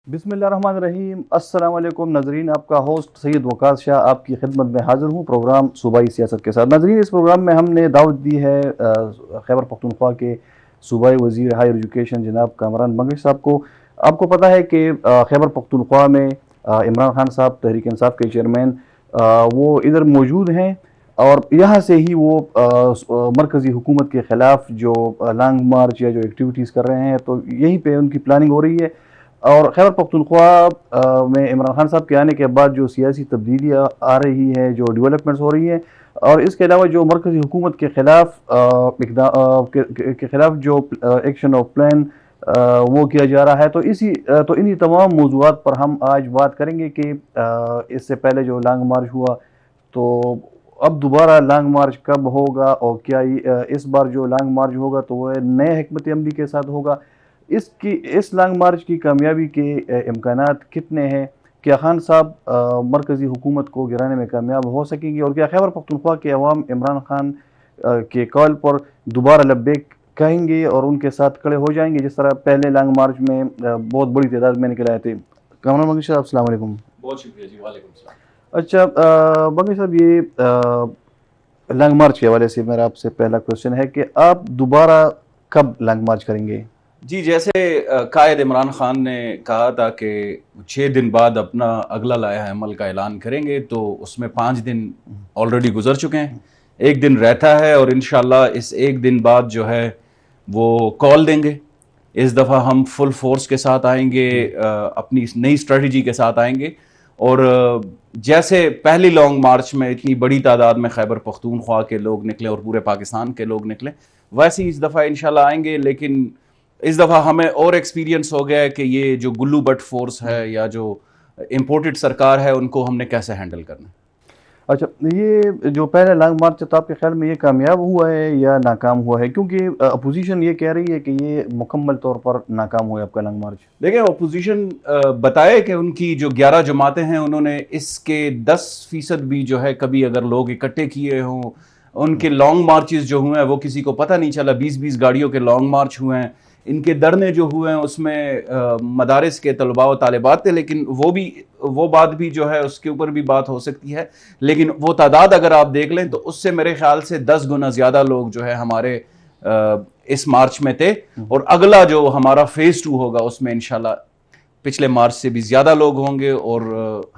بسم اللہ الرحمن الرحیم۔ السلام علیکم ناظرین، آپ کا ہوسٹ سید وقاص شاہ آپ کی خدمت میں حاضر ہوں پروگرام صوبائی سیاست کے ساتھ۔ ناظرین، اس پروگرام میں ہم نے دعوت دی ہے خیبر پختونخوا کے صوبائی وزیر ہائر ایجوکیشن جناب کامران بنگش صاحب کو۔ آپ کو پتہ ہے کہ خیبر پختونخوا میں عمران خان صاحب تحریک انصاف کے چیئرمین وہ ادھر موجود ہیں، اور یہاں سے ہی وہ مرکزی حکومت کے خلاف جو لانگ مارچ یا جو ایکٹیویٹیز کر رہے ہیں، تو یہیں پہ ان کی پلاننگ ہو رہی ہے۔ اور خیبر پختونخوا میں عمران خان صاحب کے آنے کے بعد جو سیاسی تبدیلیاں آ رہی ہیں، جو ڈیولپمنٹس ہو رہی ہیں، اور اس کے علاوہ جو مرکزی حکومت کے خلاف جو ایکشن آف پلان وہ کیا جا رہا ہے، تو انہی تمام موضوعات پر ہم آج بات کریں گے کہ اس سے پہلے جو لانگ مارچ ہوا، تو اب دوبارہ لانگ مارچ کب ہوگا، اور کیا اس بار جو لانگ مارچ ہوگا تو وہ نئے حکمت عملی کے ساتھ ہوگا۔ اس لانگ مارچ کی کامیابی کے امکانات کتنے ہیں؟ کیا خان صاحب مرکزی حکومت کو گرانے میں کامیاب ہو سکیں گے، اور کیا خیبر پختونخوا کے عوام عمران خان کے کال پر دوبارہ لبیک کہیں گے اور ان کے ساتھ کھڑے ہو جائیں گے، جس طرح پہلے لانگ مارچ میں بہت بڑی تعداد میں نکل آئے تھے؟ کامران بنگش صاحب، السلام علیکم۔ بہت شکریہ جی، وعلیکم السلام۔ اچھا بنگش صاحب، یہ لانگ مارچ کے حوالے سے میرا آپ سے پہلا کوشچن ہے کہ آپ دوبارہ کب لانگ مارچ کریں گے؟ جی، جیسے قائد عمران خان نے کہا تھا کہ 6 دن بعد اپنا اگلا لائحہ عمل کا اعلان کریں گے، تو اس میں 5 دن آلریڈی گزر چکے ہیں، 1 دن رہتا ہے، اور انشاءاللہ اس 1 دن بعد جو ہے وہ کال دیں گے۔ اس دفعہ ہم فل فورس کے ساتھ آئیں گے، اپنی نئی اسٹریٹجی کے ساتھ آئیں گے، اور جیسے پہلی لانگ مارچ میں اتنی بڑی تعداد میں خیبر پختونخوا کے لوگ نکلے اور پورے پاکستان کے لوگ نکلے، ویسے ہی اس دفعہ انشاءاللہ آئیں گے۔ لیکن اس دفعہ ہمیں اور ایکسپیرینس ہو گیا ہے کہ یہ جو گلو بٹ فورس ہے یا جو امپورٹڈ سرکار ہے، ان کو ہم نے کیسے ہینڈل کرنا ہے۔ اچھا، یہ جو پہلا لانگ مارچ تھا، آپ کے خیال میں یہ کامیاب ہوا ہے یا ناکام ہوا ہے؟ کیونکہ اپوزیشن یہ کہہ رہی ہے کہ یہ مکمل طور پر ناکام ہوا ہے آپ کا لانگ مارچ۔ دیکھیں، اپوزیشن بتائے کہ ان کی جو 11 جماعتیں ہیں، انہوں نے اس کے 10% بھی جو ہے کبھی اگر لوگ اکٹھے کیے ہوں، ان کے لانگ مارچز جو ہوئے ہیں وہ کسی کو پتہ نہیں چلا، 20 گاڑیوں کے لانگ مارچ ہوئے ہیں۔ ان کے دھرنے جو ہوئے ہیں اس میں مدارس کے طلباء و طالبات تھے، لیکن وہ بات بھی جو ہے اس کے اوپر بھی بات ہو سکتی ہے، لیکن وہ تعداد اگر آپ دیکھ لیں تو اس سے میرے خیال سے 10 گنا زیادہ لوگ جو ہے ہمارے اس مارچ میں تھے، اور اگلا جو ہمارا فیز 2 ہوگا اس میں انشاءاللہ پچھلے مارچ سے بھی زیادہ لوگ ہوں گے، اور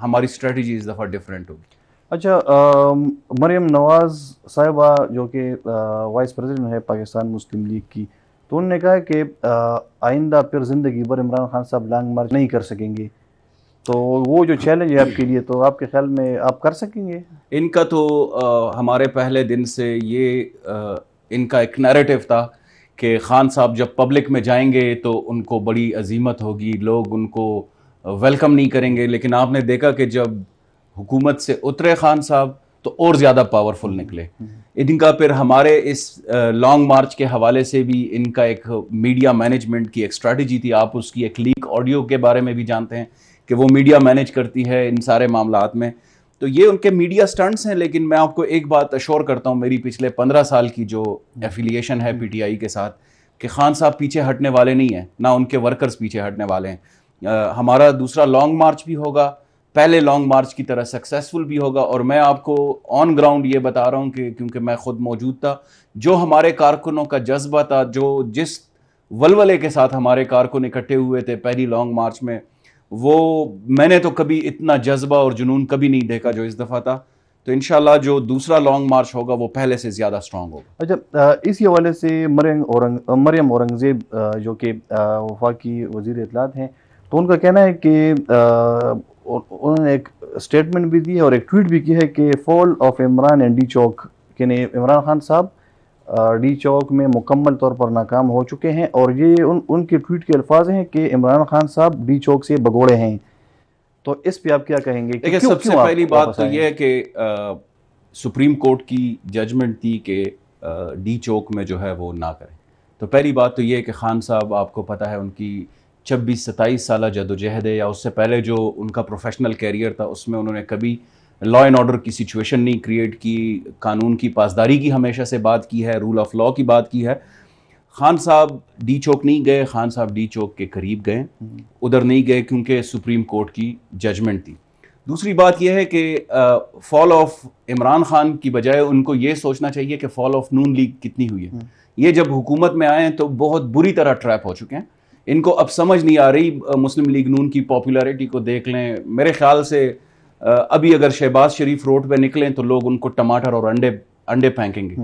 ہماری اسٹریٹجی اس دفعہ ڈیفرنٹ ہوگی۔ اچھا، مریم نواز صاحبہ جو کہ وائس پریزیڈنٹ ہے پاکستان مسلم لیگ کی، تو انہوں نے کہا کہ آئندہ پھر زندگی بھر عمران خان صاحب لانگ مارچ نہیں کر سکیں گے، تو وہ جو چیلنج ہے آپ کے لیے، تو آپ کے خیال میں آپ کر سکیں گے؟ ان کا تو ہمارے پہلے دن سے یہ ان کا ایک نیریٹو تھا کہ خان صاحب جب پبلک میں جائیں گے تو ان کو بڑی عظیمت ہوگی، لوگ ان کو ویلکم نہیں کریں گے، لیکن آپ نے دیکھا کہ جب حکومت سے اترے خان صاحب تو اور زیادہ پاورفل نکلے۔ ان کا پھر ہمارے اس لانگ مارچ کے حوالے سے بھی ان کا ایک میڈیا مینجمنٹ کی ایک اسٹریٹجی تھی۔ آپ اس کی ایک لیک آڈیو کے بارے میں بھی جانتے ہیں کہ وہ میڈیا مینیج کرتی ہے ان سارے معاملات میں، تو یہ ان کے میڈیا سٹنٹس ہیں۔ لیکن میں آپ کو ایک بات اشور کرتا ہوں، میری پچھلے 15 سال کی جو ایفیلیشن ہے پی ٹی آئی کے ساتھ، کہ خان صاحب پیچھے ہٹنے والے نہیں ہیں، نہ ان کے ورکرز پیچھے ہٹنے والے ہیں۔ ہمارا دوسرا لانگ مارچ بھی ہوگا، پہلے لانگ مارچ کی طرح سکسیسفل بھی ہوگا، اور میں آپ کو آن گراؤنڈ یہ بتا رہا ہوں کہ کیونکہ میں خود موجود تھا، جو ہمارے کارکنوں کا جذبہ تھا، جس ولولے کے ساتھ ہمارے کارکن اکٹھے ہوئے تھے پہلی لانگ مارچ میں، وہ میں نے تو کبھی اتنا جذبہ اور جنون کبھی نہیں دیکھا جو اس دفعہ تھا۔ تو انشاءاللہ جو دوسرا لانگ مارچ ہوگا وہ پہلے سے زیادہ اسٹرانگ ہوگا۔ اچھا، اسی حوالے سے مریم اورنگزیب جو کہ وفاقی وزیر اطلاعات ہیں، تو ان کا کہنا ہے کہ انہوں نے ایک اسٹیٹمنٹ بھی دی ہے اور ایک ٹویٹ بھی کی ہے کہ فال آف عمران اینڈ ڈی چوک، یعنی عمران خان صاحب ڈی چوک میں مکمل طور پر ناکام ہو چکے ہیں، اور یہ ان کے ٹویٹ کے الفاظ ہیں کہ عمران خان صاحب ڈی چوک سے بگوڑے ہیں۔ تو اس پہ آپ کیا کہیں گے؟ دیکھیں، سب سے پہلی بات تو یہ ہے کہ سپریم کورٹ کی ججمنٹ تھی کہ ڈی چوک میں جو ہے وہ نہ کریں، تو پہلی بات تو یہ ہے کہ خان صاحب، آپ کو پتہ ہے ان کی 26-27 سالہ جدوجہد ہے، یا اس سے پہلے جو ان کا پروفیشنل کیریئر تھا اس میں انہوں نے کبھی لا اینڈ آرڈر کی سچویشن نہیں کریٹ کی، قانون کی پاسداری کی ہمیشہ سے بات کی ہے، رول آف لاء کی بات کی ہے۔ خان صاحب ڈی چوک نہیں گئے, خان صاحب ڈی چوک کے قریب گئے, ادھر نہیں گئے کیونکہ سپریم کورٹ کی ججمنٹ تھی. دوسری بات یہ ہے کہ فال آف عمران خان کی بجائے ان کو یہ سوچنا چاہیے کہ فال آف نون لیگ کتنی ہوئی ہے. یہ جب حکومت میں آئے ہیں تو بہت بری طرح ٹریپ ہو چکے ہیں. ان کو اب سمجھ نہیں آ رہی. مسلم لیگ نون کی پاپولیرٹی کو دیکھ لیں, میرے خیال سے ابھی اگر شہباز شریف روڈ پہ نکلیں تو لوگ ان کو ٹماٹر اور انڈے پھینکیں گے.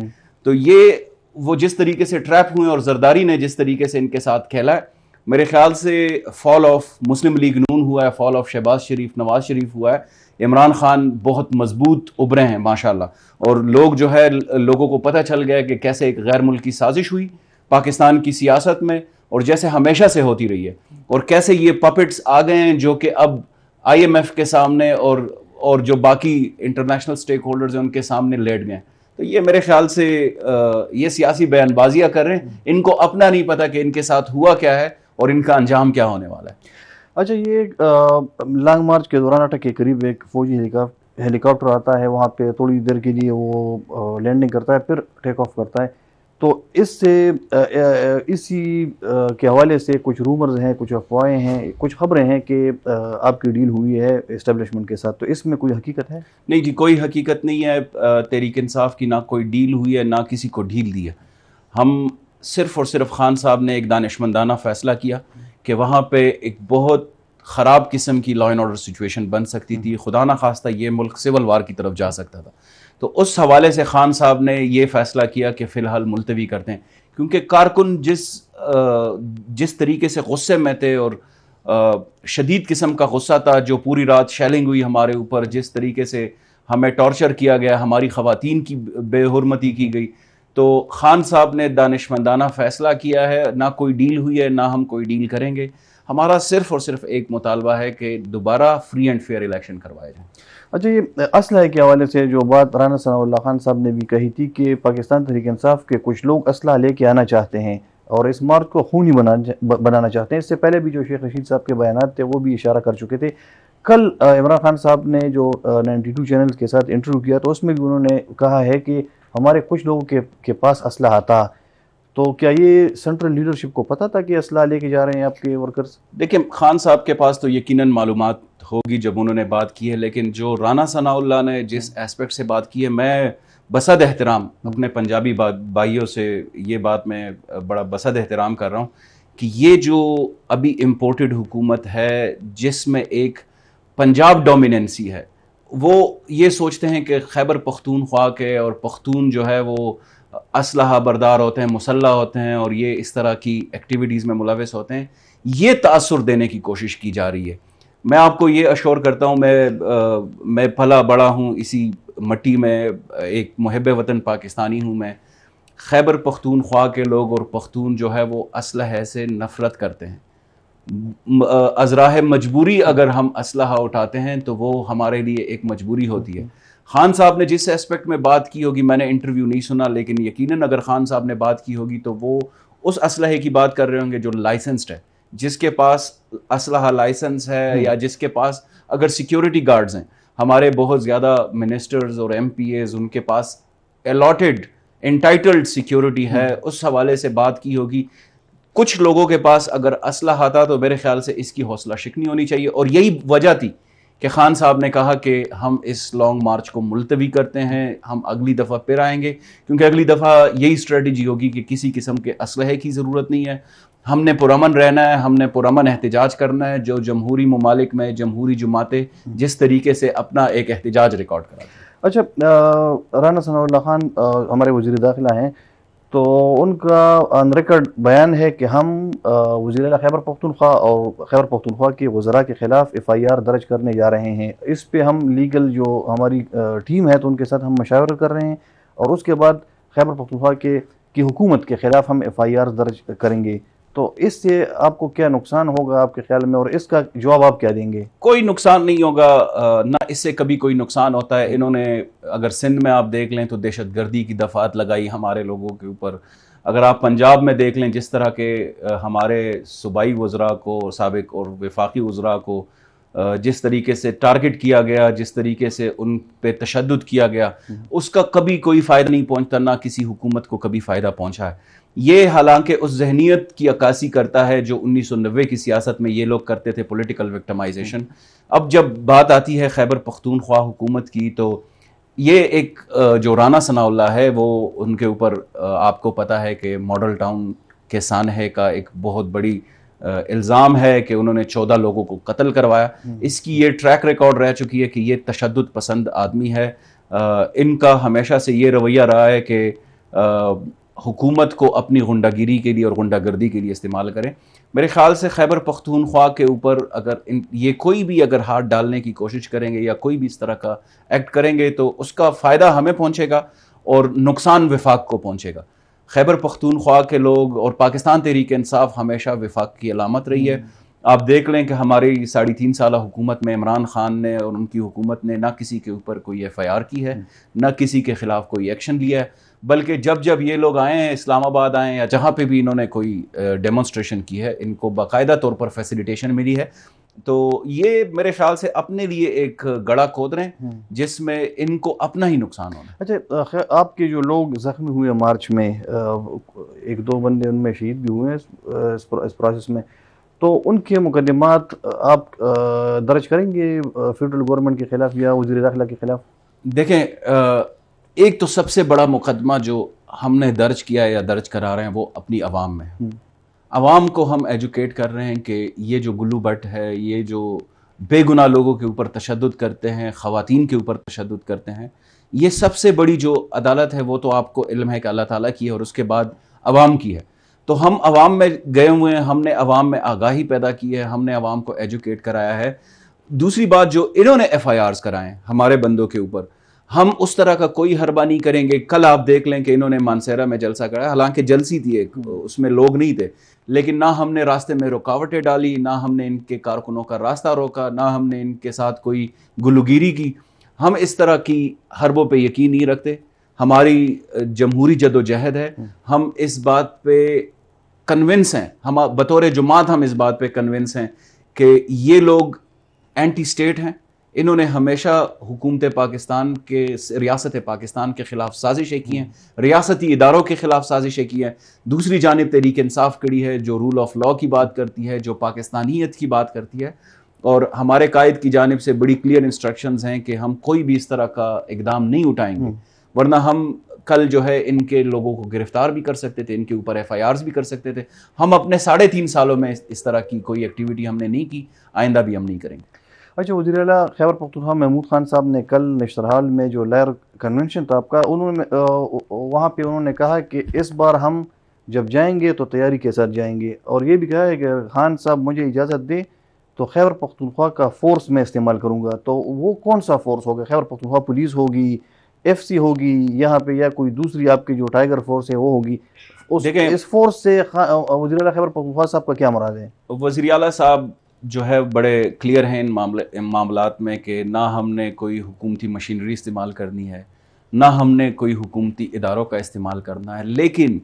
تو یہ وہ جس طریقے سے ٹریپ ہوئے اور زرداری نے جس طریقے سے ان کے ساتھ کھیلا ہے, میرے خیال سے فال آف مسلم لیگ نون ہوا ہے, فال آف شہباز شریف, نواز شریف ہوا ہے. عمران خان بہت مضبوط ابھرے ہیں ماشاءاللہ, اور لوگ جو ہے لوگوں کو پتہ چل گیا کہ کیسے ایک غیر ملکی سازش ہوئی پاکستان کی سیاست میں, اور جیسے ہمیشہ سے ہوتی رہی ہے, اور کیسے یہ پپٹس آ گئے ہیں جو کہ اب آئی ایم ایف کے سامنے اور جو باقی انٹرنیشنل سٹیک ہولڈرز ہیں ان کے سامنے لیٹ گئے. تو یہ میرے خیال سے یہ سیاسی بیان بازیاں کر رہے ہیں, ان کو اپنا نہیں پتا کہ ان کے ساتھ ہوا کیا ہے اور ان کا انجام کیا ہونے والا ہے. اچھا, یہ لانگ مارچ کے دوران اٹک کے قریب ایک فوجی ہیلی کاپٹر آتا ہے, وہاں پہ تھوڑی دیر کے لیے وہ لینڈنگ کرتا ہے, پھر ٹیک آف کرتا ہے. تو اس سے اسی کے حوالے سے کچھ رومرز ہیں, کچھ افواہیں ہیں, کچھ خبریں ہیں کہ آپ کی ڈیل ہوئی ہے اسٹیبلشمنٹ کے ساتھ. تو اس میں کوئی حقیقت ہے؟ نہیں جی, کوئی حقیقت نہیں ہے. تحریک انصاف کی نہ کوئی ڈیل ہوئی ہے نہ کسی کو ڈھیل دی ہے. ہم صرف اور صرف خان صاحب نے ایک دانشمندانہ فیصلہ کیا کہ وہاں پہ ایک بہت خراب قسم کی لا اینڈ آرڈر سچویشن بن سکتی تھی, خدا نہ خواستہ یہ ملک سول وار کی طرف جا سکتا تھا. تو اس حوالے سے خان صاحب نے یہ فیصلہ کیا کہ فی الحال ملتوی کرتے ہیں, کیونکہ کارکن جس طریقے سے غصے میں تھے اور شدید قسم کا غصہ تھا, جو پوری رات شیلنگ ہوئی ہمارے اوپر, جس طریقے سے ہمیں ٹارچر کیا گیا, ہماری خواتین کی بے حرمتی کی گئی, تو خان صاحب نے دانشمندانہ فیصلہ کیا ہے. نہ کوئی ڈیل ہوئی ہے, نہ ہم کوئی ڈیل کریں گے. ہمارا صرف اور صرف ایک مطالبہ ہے کہ دوبارہ فری اینڈ فیئر الیکشن کروائے جائیں. اچھا, یہ اسلحے کے حوالے سے جو بات رانا ثناء اللہ خان صاحب نے بھی کہی تھی کہ پاکستان تحریک انصاف کے کچھ لوگ اسلحہ لے کے آنا چاہتے ہیں اور اس مارچ کو خونی بنانا چاہتے ہیں. اس سے پہلے بھی جو شیخ رشید صاحب کے بیانات تھے وہ بھی اشارہ کر چکے تھے. کل عمران خان صاحب نے جو 92 چینل کے ساتھ انٹرویو کیا تو اس میں بھی انہوں نے کہا ہے کہ ہمارے کچھ لوگوں کے پاس اسلحہ تھا. تو کیا یہ سینٹرل لیڈرشپ کو پتہ تھا کہ اسلحہ لے کے جا رہے ہیں آپ کے ورکرز؟ دیکھیں, خان صاحب کے پاس تو یقیناً معلومات ہوگی جب انہوں نے بات کی ہے, لیکن جو رانا ثناء اللہ نے جس ایسپیکٹ سے بات کی ہے, میں بصد احترام اپنے پنجابی بھائیوں سے یہ بات میں بڑا بصد احترام کر رہا ہوں کہ یہ جو ابھی امپورٹڈ حکومت ہے جس میں ایک پنجاب ڈومیننسی ہے, وہ یہ سوچتے ہیں کہ خیبر پختونخوا کے اور پختون جو ہے وہ اسلحہ بردار ہوتے ہیں, مسلح ہوتے ہیں اور یہ اس طرح کی ایکٹیویٹیز میں ملوث ہوتے ہیں. یہ تاثر دینے کی کوشش کی جا رہی ہے. میں آپ کو یہ اشور کرتا ہوں, میں پلا بڑا ہوں اسی مٹی میں, ایک محب وطن پاکستانی ہوں میں. خیبر پختونخوا کے لوگ اور پختون جو ہے وہ اسلحے سے نفرت کرتے ہیں. از راہ مجبوری اگر ہم اسلحہ اٹھاتے ہیں تو وہ ہمارے لیے ایک مجبوری ہوتی ہے. خان صاحب نے جس اسپیکٹ میں بات کی ہوگی, میں نے انٹرویو نہیں سنا, لیکن یقیناً اگر خان صاحب نے بات کی ہوگی تو وہ اس اسلحے کی بات کر رہے ہوں گے جو لائسنسڈ ہے, جس کے پاس اسلحہ لائسنس ہے, یا جس کے پاس اگر سیکیورٹی گارڈز ہیں. ہمارے بہت زیادہ منسٹرز اور ایم پی ایز, ان کے پاس الاٹڈ انٹائٹلڈ سیکیورٹی ہے, اس حوالے سے بات کی ہوگی. کچھ لوگوں کے پاس اگر اسلحہ آتا تو میرے خیال سے اس کی حوصلہ شکنی ہونی چاہیے, اور یہی وجہ تھی کہ خان صاحب نے کہا کہ ہم اس لانگ مارچ کو ملتوی کرتے ہیں, ہم اگلی دفعہ پھر آئیں گے, کیونکہ اگلی دفعہ یہی اسٹریٹجی ہوگی کہ کسی قسم کے اسلحے کی ضرورت نہیں ہے, ہم نے پرامن رہنا ہے, ہم نے پرامن احتجاج کرنا ہے, جو جمہوری ممالک میں جمہوری جماعتیں جس طریقے سے اپنا ایک احتجاج ریکارڈ کراتی ہیں. اچھا, رانا ثناء اللہ خان ہمارے وزیر داخلہ ہیں, تو ان کا آن ریکارڈ بیان ہے کہ ہم وزیر اعلیٰ خیبر پختونخوا اور خیبر پختونخوا کے وزراء کے خلاف FIR درج کرنے جا رہے ہیں. اس پہ ہم لیگل جو ہماری ٹیم ہے تو ان کے ساتھ ہم مشاورہ کر رہے ہیں, اور اس کے بعد خیبر پختونخوا کی حکومت کے خلاف ہم FIR درج کریں گے. تو اس سے آپ کو کیا نقصان ہوگا آپ کے خیال میں, اور اس کا جواب آپ کیا دیں گے؟ کوئی نقصان نہیں ہوگا, نہ اس سے کبھی کوئی نقصان ہوتا ہے. انہوں نے اگر سندھ میں آپ دیکھ لیں تو دہشت گردی کی دفعات لگائی ہمارے لوگوں کے اوپر. اگر آپ پنجاب میں دیکھ لیں جس طرح کے ہمارے صوبائی وزراء کو, سابق اور وفاقی وزراء کو جس طریقے سے ٹارگٹ کیا گیا، جس طریقے سے ان پہ تشدد کیا گیا، اس کا کبھی کوئی فائدہ نہیں پہنچتا، نہ کسی حکومت کو کبھی فائدہ پہنچا ہے. یہ حالانکہ اس ذہنیت کی عکاسی کرتا ہے جو 1990 کی سیاست میں یہ لوگ کرتے تھے، پولیٹیکل وکٹمائزیشن. اب جب بات آتی ہے خیبر پختونخوا حکومت کی، تو یہ ایک جو رانا ثناء اللہ ہے وہ ان کے اوپر آپ کو پتہ ہے کہ ماڈل ٹاؤن کے سانحے کا ایک بہت بڑی الزام ہے کہ انہوں نے 14 لوگوں کو قتل کروایا. اس کی یہ ٹریک ریکارڈ رہ چکی ہے کہ یہ تشدد پسند آدمی ہے. ان کا ہمیشہ سے یہ رویہ رہا ہے کہ حکومت کو اپنی غنڈہ گیری کے لیے اور غنڈہ گردی کے لیے استعمال کریں. میرے خیال سے خیبر پختونخوا کے اوپر اگر یہ کوئی بھی اگر ہاتھ ڈالنے کی کوشش کریں گے یا کوئی بھی اس طرح کا ایکٹ کریں گے تو اس کا فائدہ ہمیں پہنچے گا اور نقصان وفاق کو پہنچے گا. خیبر پختونخوا کے لوگ اور پاکستان تحریک انصاف ہمیشہ وفاق کی علامت رہی ہے. آپ دیکھ لیں کہ ہماری 3.5 سالہ حکومت میں عمران خان نے اور ان کی حکومت نے نہ کسی کے اوپر کوئی FIR کی ہے، نہ کسی کے خلاف کوئی ایکشن لیا ہے، بلکہ جب یہ لوگ آئے ہیں، اسلام آباد آئے ہیں یا جہاں پہ بھی انہوں نے کوئی ڈیمونسٹریشن کی ہے، ان کو باقاعدہ طور پر فیسیلیٹیشن ملی ہے. تو یہ میرے خیال سے اپنے لیے ایک گڑھا کھود رہے ہیں جس میں ان کو اپنا ہی نقصان ہونا. اچھا، آپ کے جو لوگ زخمی ہوئے مارچ میں، 1-2 بندے ان میں شہید بھی ہوئے ہیں اس پروسیس میں، تو ان کے مقدمات آپ درج کریں گے فیڈرل گورنمنٹ کے خلاف یا وزیر داخلہ کے خلاف؟ دیکھیں، ایک تو سب سے بڑا مقدمہ جو ہم نے درج کیا یا درج کرا رہے ہیں وہ اپنی عوام میں. عوام کو ہم ایجوکیٹ کر رہے ہیں کہ یہ جو گلو بٹ ہے، یہ جو بے گناہ لوگوں کے اوپر تشدد کرتے ہیں، خواتین کے اوپر تشدد کرتے ہیں، یہ سب سے بڑی جو عدالت ہے وہ تو آپ کو علم ہے کہ اللہ تعالیٰ کی ہے اور اس کے بعد عوام کی ہے. تو ہم عوام میں گئے ہوئے ہیں، ہم نے عوام میں آگاہی پیدا کی ہے، ہم نے عوام کو ایجوکیٹ کرایا ہے. دوسری بات، جو انہوں نے FIRs کرائے ہیں ہمارے بندوں کے اوپر، ہم اس طرح کا کوئی حربہ نہیں کریں گے. کل آپ دیکھ لیں کہ انہوں نے مانسہرہ میں جلسہ کرایا، حالانکہ جلسی تھی ایک، اس میں لوگ نہیں تھے، لیکن نہ ہم نے راستے میں رکاوٹیں ڈالی، نہ ہم نے ان کے کارکنوں کا راستہ روکا، نہ ہم نے ان کے ساتھ کوئی گلوگیری کی. ہم اس طرح کی حربوں پہ یقین نہیں رکھتے. ہماری جمہوری جد و جہد ہے، ہم اس بات پہ کنونس ہیں، ہم بطور جماعت ہم اس بات پہ کنونس ہیں کہ یہ لوگ اینٹی سٹیٹ ہیں. انہوں نے ہمیشہ حکومت پاکستان کے، ریاست پاکستان کے خلاف سازشیں کی ہیں، ریاستی اداروں کے خلاف سازشیں کی ہیں. دوسری جانب تحریک انصاف کڑی ہے جو رول آف لا کی بات کرتی ہے، جو پاکستانیت کی بات کرتی ہے، اور ہمارے قائد کی جانب سے بڑی کلیئر انسٹرکشنز ہیں کہ ہم کوئی بھی اس طرح کا اقدام نہیں اٹھائیں گے، ورنہ ہم کل جو ہے ان کے لوگوں کو گرفتار بھی کر سکتے تھے، ان کے اوپر FIRs بھی کر سکتے تھے. ہم اپنے 3.5 سالوں میں اس طرح کی کوئی ایکٹیویٹی ہم نے نہیں کی، آئندہ بھی ہم نہیں کریں گے. اچھا، وزیر اعلیٰ خیبر پختونخوا محمود خان صاحب نے کل نشترحال میں جو لائر کنونشن تھا آپ کا، وہاں پہ انہوں نے کہا کہ اس بار ہم جب جائیں گے تو تیاری کے ساتھ جائیں گے، اور یہ بھی کہا ہے کہ خان صاحب مجھے اجازت دیں تو خیبر پختونخوا کا فورس میں استعمال کروں گا. تو وہ کون سا فورس ہوگا؟ خیبر پختونخوا پولیس ہوگی، FC ہوگی یہاں پہ، یا کوئی دوسری آپ کی جو ٹائیگر فورس ہے وہ ہوگی؟ اس فورس سے وزیر اعلیٰ خیبر پختونخوا صاحب کا کیا مراد ہے؟ وزیر اعلیٰ صاحب جو ہے بڑے کلیئر ہیں ان معاملات میں کہ نہ ہم نے کوئی حکومتی مشینری استعمال کرنی ہے، نہ ہم نے کوئی حکومتی اداروں کا استعمال کرنا ہے. لیکن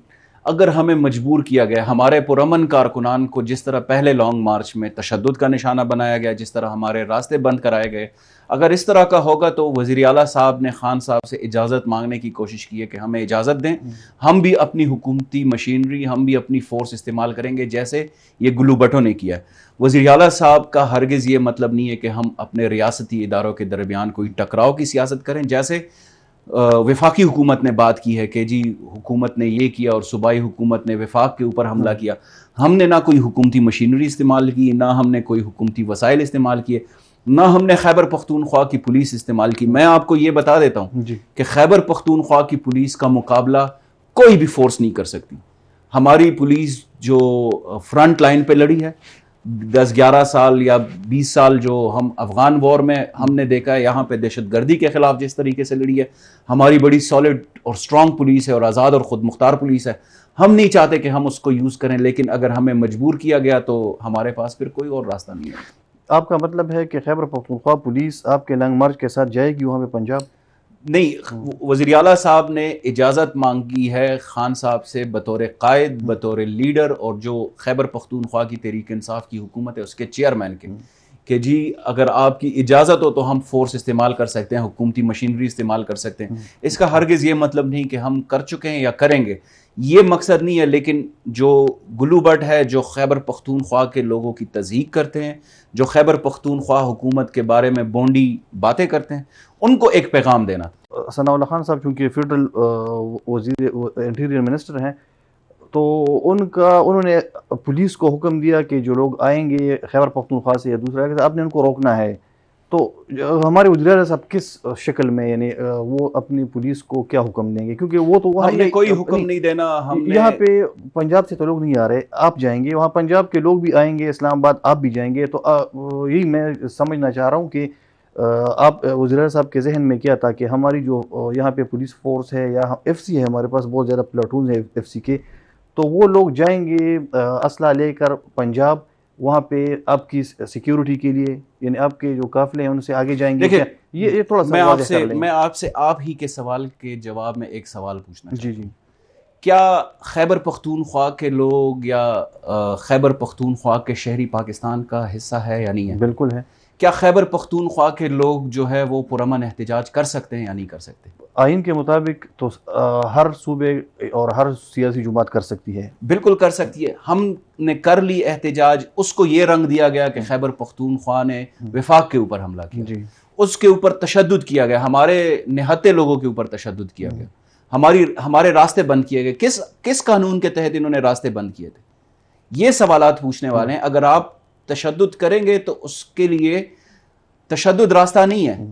اگر ہمیں مجبور کیا گیا، ہمارے پرامن کارکنان کو جس طرح پہلے لانگ مارچ میں تشدد کا نشانہ بنایا گیا، جس طرح ہمارے راستے بند کرائے گئے، اگر اس طرح کا ہوگا تو وزیر اعلیٰ صاحب نے خان صاحب سے اجازت مانگنے کی کوشش کی ہے کہ ہمیں اجازت دیں، ہم بھی اپنی حکومتی مشینری، ہم بھی اپنی فورس استعمال کریں گے جیسے یہ گلو بٹوں نے کیا ہے. وزیر اعلیٰ صاحب کا ہرگز یہ مطلب نہیں ہے کہ ہم اپنے ریاستی اداروں کے درمیان کوئی ٹکراؤ کی سیاست کریں، جیسے وفاقی حکومت نے بات کی ہے کہ جی حکومت نے یہ کیا اور صوبائی حکومت نے وفاق کے اوپر حملہ کیا. ہم نے نہ کوئی حکومتی مشینری استعمال کی، نہ ہم نے کوئی حکومتی وسائل استعمال کیے، نہ ہم نے خیبر پختونخوا کی پولیس استعمال کی. میں آپ کو یہ بتا دیتا ہوں کہ خیبر پختونخوا کی پولیس کا مقابلہ کوئی بھی فورس نہیں کر سکتی. ہماری پولیس جو فرنٹ لائن پہ لڑی ہے 10-11 سال یا 20 سال جو ہم افغان وار میں ہم نے دیکھا ہے، یہاں پہ دہشت گردی کے خلاف جس طریقے سے لڑی ہے، ہماری بڑی سالڈ اور اسٹرانگ پولیس ہے اور آزاد اور خود مختار پولیس ہے. ہم نہیں چاہتے کہ ہم اس کو یوز کریں، لیکن اگر ہمیں مجبور کیا گیا تو ہمارے پاس پھر کوئی اور راستہ نہیں ہے. آپ کا مطلب ہے کہ خیبر پختونخوا پولیس آپ کے لانگ مارچ کے ساتھ جائے گی وہاں پہ پنجاب؟ نہیں، وزیر اعلیٰ صاحب نے اجازت مانگی ہے خان صاحب سے بطور قائد، بطور لیڈر، اور جو خیبر پختونخوا کی تحریک انصاف کی حکومت ہے اس کے چیئرمین کے. کہ جی اگر آپ کی اجازت ہو تو ہم فورس استعمال کر سکتے ہیں, حکومتی مشینری استعمال کر سکتے ہیں. اس کا ہرگز یہ مطلب نہیں کہ ہم کر چکے ہیں یا کریں گے, یہ مقصد نہیں ہے. لیکن جو گلو بٹ ہے, جو خیبر پختونخوا کے لوگوں کی تضحیق کرتے ہیں, جو خیبر پختونخوا حکومت کے بارے میں بونڈی باتیں کرتے ہیں, ان کو ایک پیغام دینا. ثناء اللہ خان صاحب چونکہ فیڈرل وزیر انٹیریئر منسٹر ہیں, تو انہوں نے پولیس کو حکم دیا کہ جو لوگ آئیں گے خیبر پختونخوا سے یا دوسرے علاقے سے, آپ نے ان کو روکنا ہے. تو ہمارے وزیر اعظم صاحب کس شکل میں, یعنی وہ اپنی پولیس کو کیا حکم دیں گے؟ کیونکہ وہ تو ہم نے کوئی حکم نہیں دینا. ہم نے یہاں پہ پنجاب سے تو لوگ نہیں آ رہے, آپ جائیں گے وہاں, پنجاب کے لوگ بھی آئیں گے, اسلام آباد آپ بھی جائیں گے. تو یہی میں سمجھنا چاہ رہا ہوں کہ آپ وزیر اعظم صاحب کے ذہن میں کیا تھا کہ ہماری جو یہاں پہ پولیس فورس ہے یا ایف سی ہے, ہمارے پاس بہت زیادہ پلاٹونز ہیں ایف سی کے, تو وہ لوگ جائیں گے اسلحہ لے کر پنجاب, وہاں پہ آپ کی سیکیورٹی کے لیے, یعنی آپ کے جو قافلے ہیں ان سے آگے جائیں گے. یہ تھوڑا سا میں آپ سے آپ ہی کے سوال کے جواب میں ایک سوال پوچھنا چاہتا ہوں. جی, کیا خیبر پختونخوا کے لوگ یا خیبر پختونخوا کے شہری پاکستان کا حصہ ہے یا نہیں ہے؟ بالکل ہے. کیا خیبر پختونخوا کے لوگ جو ہے وہ پرامن احتجاج کر سکتے ہیں یا نہیں کر سکتے؟ آئین کے مطابق تو ہر صوبے اور ہر سیاسی جماعت کر سکتی ہے. بالکل کر سکتی ہے. ہم نے کر لی احتجاج, اس کو یہ رنگ دیا گیا کہ خیبر پختونخوا نے وفاق کے اوپر حملہ کیا, جی, اس کے اوپر تشدد کیا گیا, ہمارے نہتے لوگوں کے اوپر تشدد کیا گیا, ہمارے راستے بند کیے گئے. کس قانون کے تحت انہوں نے راستے بند کیے تھے؟ یہ سوالات پوچھنے والے ہیں. اگر آپ تشدد کریں گے تو اس کے لیے تشدد راستہ نہیں ہے.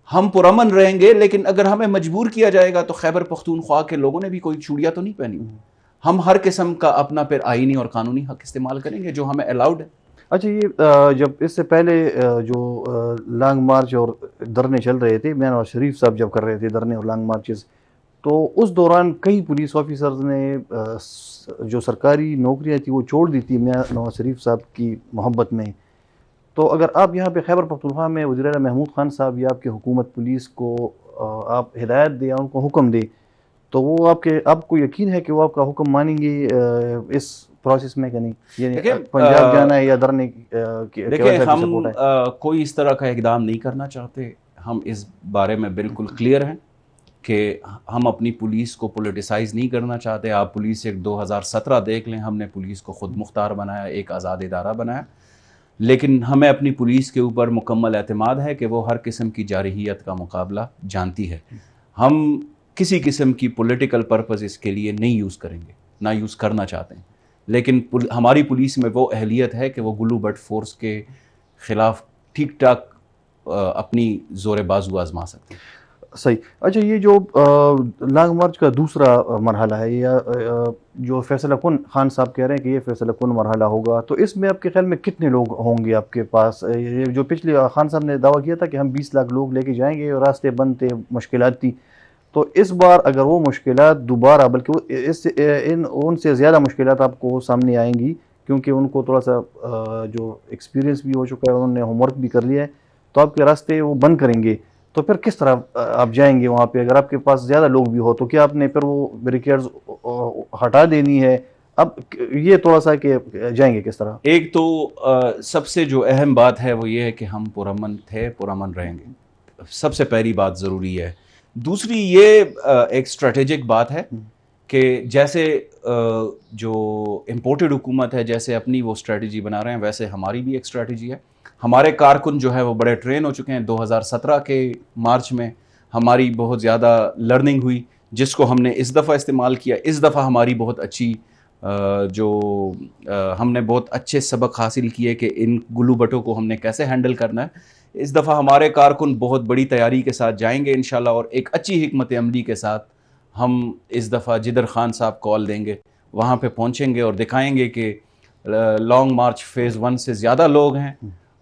ہم پرامن رہیں گے, لیکن اگر ہمیں مجبور کیا جائے گا تو خیبر پختونخوا کے لوگوں نے بھی کوئی چوڑیاں تو نہیں پہنی. ہم ہر قسم کا اپنا پھر آئینی اور قانونی حق استعمال کریں گے جو ہمیں الاؤڈ ہے. اچھا, یہ جب اس سے پہلے جو لانگ مارچ اور دھرنے چل رہے تھے, میاں نواز شریف صاحب جب کر رہے تھے دھرنے اور لانگ مارچز, تو اس دوران کئی پولیس آفیسرز نے جو سرکاری نوکریاں تھیں وہ چھوڑ دی تھی میاں نواز شریف صاحب کی محبت میں. تو اگر آپ یہاں پہ خیبر پختونخوا میں وزیر اعلیٰ محمود خان صاحب یا آپ کی حکومت پولیس کو آپ ہدایت دیں یا ان کو حکم دیں, تو وہ آپ کو یقین ہے کہ وہ آپ کا حکم مانیں گے اس پروسیس میں کہ نہیں؟ یعنی پنجاب جانا ہے یا دھرنے دیکھیں, ہم کوئی اس طرح کا اقدام نہیں کرنا چاہتے. ہم اس بارے میں بالکل کلیئر ہیں کہ ہم اپنی پولیس کو پولیٹیسائز نہیں کرنا چاہتے. آپ پولیس ایک 2017 دیکھ لیں, ہم نے پولیس کو خود مختار بنایا, ایک آزاد ادارہ بنایا, لیکن ہمیں اپنی پولیس کے اوپر مکمل اعتماد ہے کہ وہ ہر قسم کی جارحیت کا مقابلہ جانتی ہے. ہم کسی قسم کی پولیٹیکل پرپز اس کے لیے نہیں یوز کریں گے, نہ یوز کرنا چاہتے ہیں. لیکن ہماری پولیس میں وہ اہلیت ہے کہ وہ گلو بٹ فورس کے خلاف ٹھیک ٹھاک اپنی زور بازو آزما سکتے ہیں. صحیح. اچھا, یہ جو لانگ مارچ کا دوسرا مرحلہ ہے یا جو فیصلہ کن خان صاحب کہہ رہے ہیں کہ یہ فیصلہ کن مرحلہ ہوگا, تو اس میں آپ کے خیال میں کتنے لوگ ہوں گے آپ کے پاس؟ یہ جو پچھلے خان صاحب نے دعویٰ کیا تھا کہ ہم 20 لاکھ لوگ لے کے جائیں گے اور راستے بند تھے, مشکلات تھی, تو اس بار اگر وہ مشکلات دوبارہ, بلکہ ان سے زیادہ مشکلات آپ کو سامنے آئیں گی, کیونکہ ان کو تھوڑا سا جو ایکسپیرینس بھی ہو چکا ہے, انہوں نے ہوم ورک بھی کر لیا ہے, تو آپ کے راستے وہ بند کریں گے, تو پھر کس طرح آپ جائیں گے وہاں پہ؟ اگر آپ کے پاس زیادہ لوگ بھی ہو تو کیا آپ نے پھر وہ بیریکیڈز ہٹا دینی ہے؟ اب یہ تھوڑا سا کہ جائیں گے کس طرح؟ ایک تو سب سے جو اہم بات ہے وہ یہ ہے کہ ہم پرامن تھے, پرامن رہیں گے. سب سے پہلی بات ضروری ہے. دوسری یہ ایک اسٹریٹجک بات ہے کہ جیسے جو امپورٹڈ حکومت ہے جیسے اپنی وہ اسٹریٹجی بنا رہے ہیں, ویسے ہماری بھی ایک اسٹریٹجی ہے. ہمارے کارکن جو ہے وہ بڑے ٹرین ہو چکے ہیں. 2017 کے مارچ میں ہماری بہت زیادہ لرننگ ہوئی جس کو ہم نے اس دفعہ استعمال کیا. اس دفعہ ہماری بہت اچھی ہم نے بہت اچھے سبق حاصل کیے کہ ان گلو بٹوں کو ہم نے کیسے ہینڈل کرنا ہے. اس دفعہ ہمارے کارکن بہت بڑی تیاری کے ساتھ جائیں گے انشاءاللہ, اور ایک اچھی حکمت عملی کے ساتھ ہم اس دفعہ جدر خان صاحب کال دیں گے, وہاں پہ پہنچیں گے اور دکھائیں گے کہ لانگ مارچ فیز 1 سے زیادہ لوگ ہیں,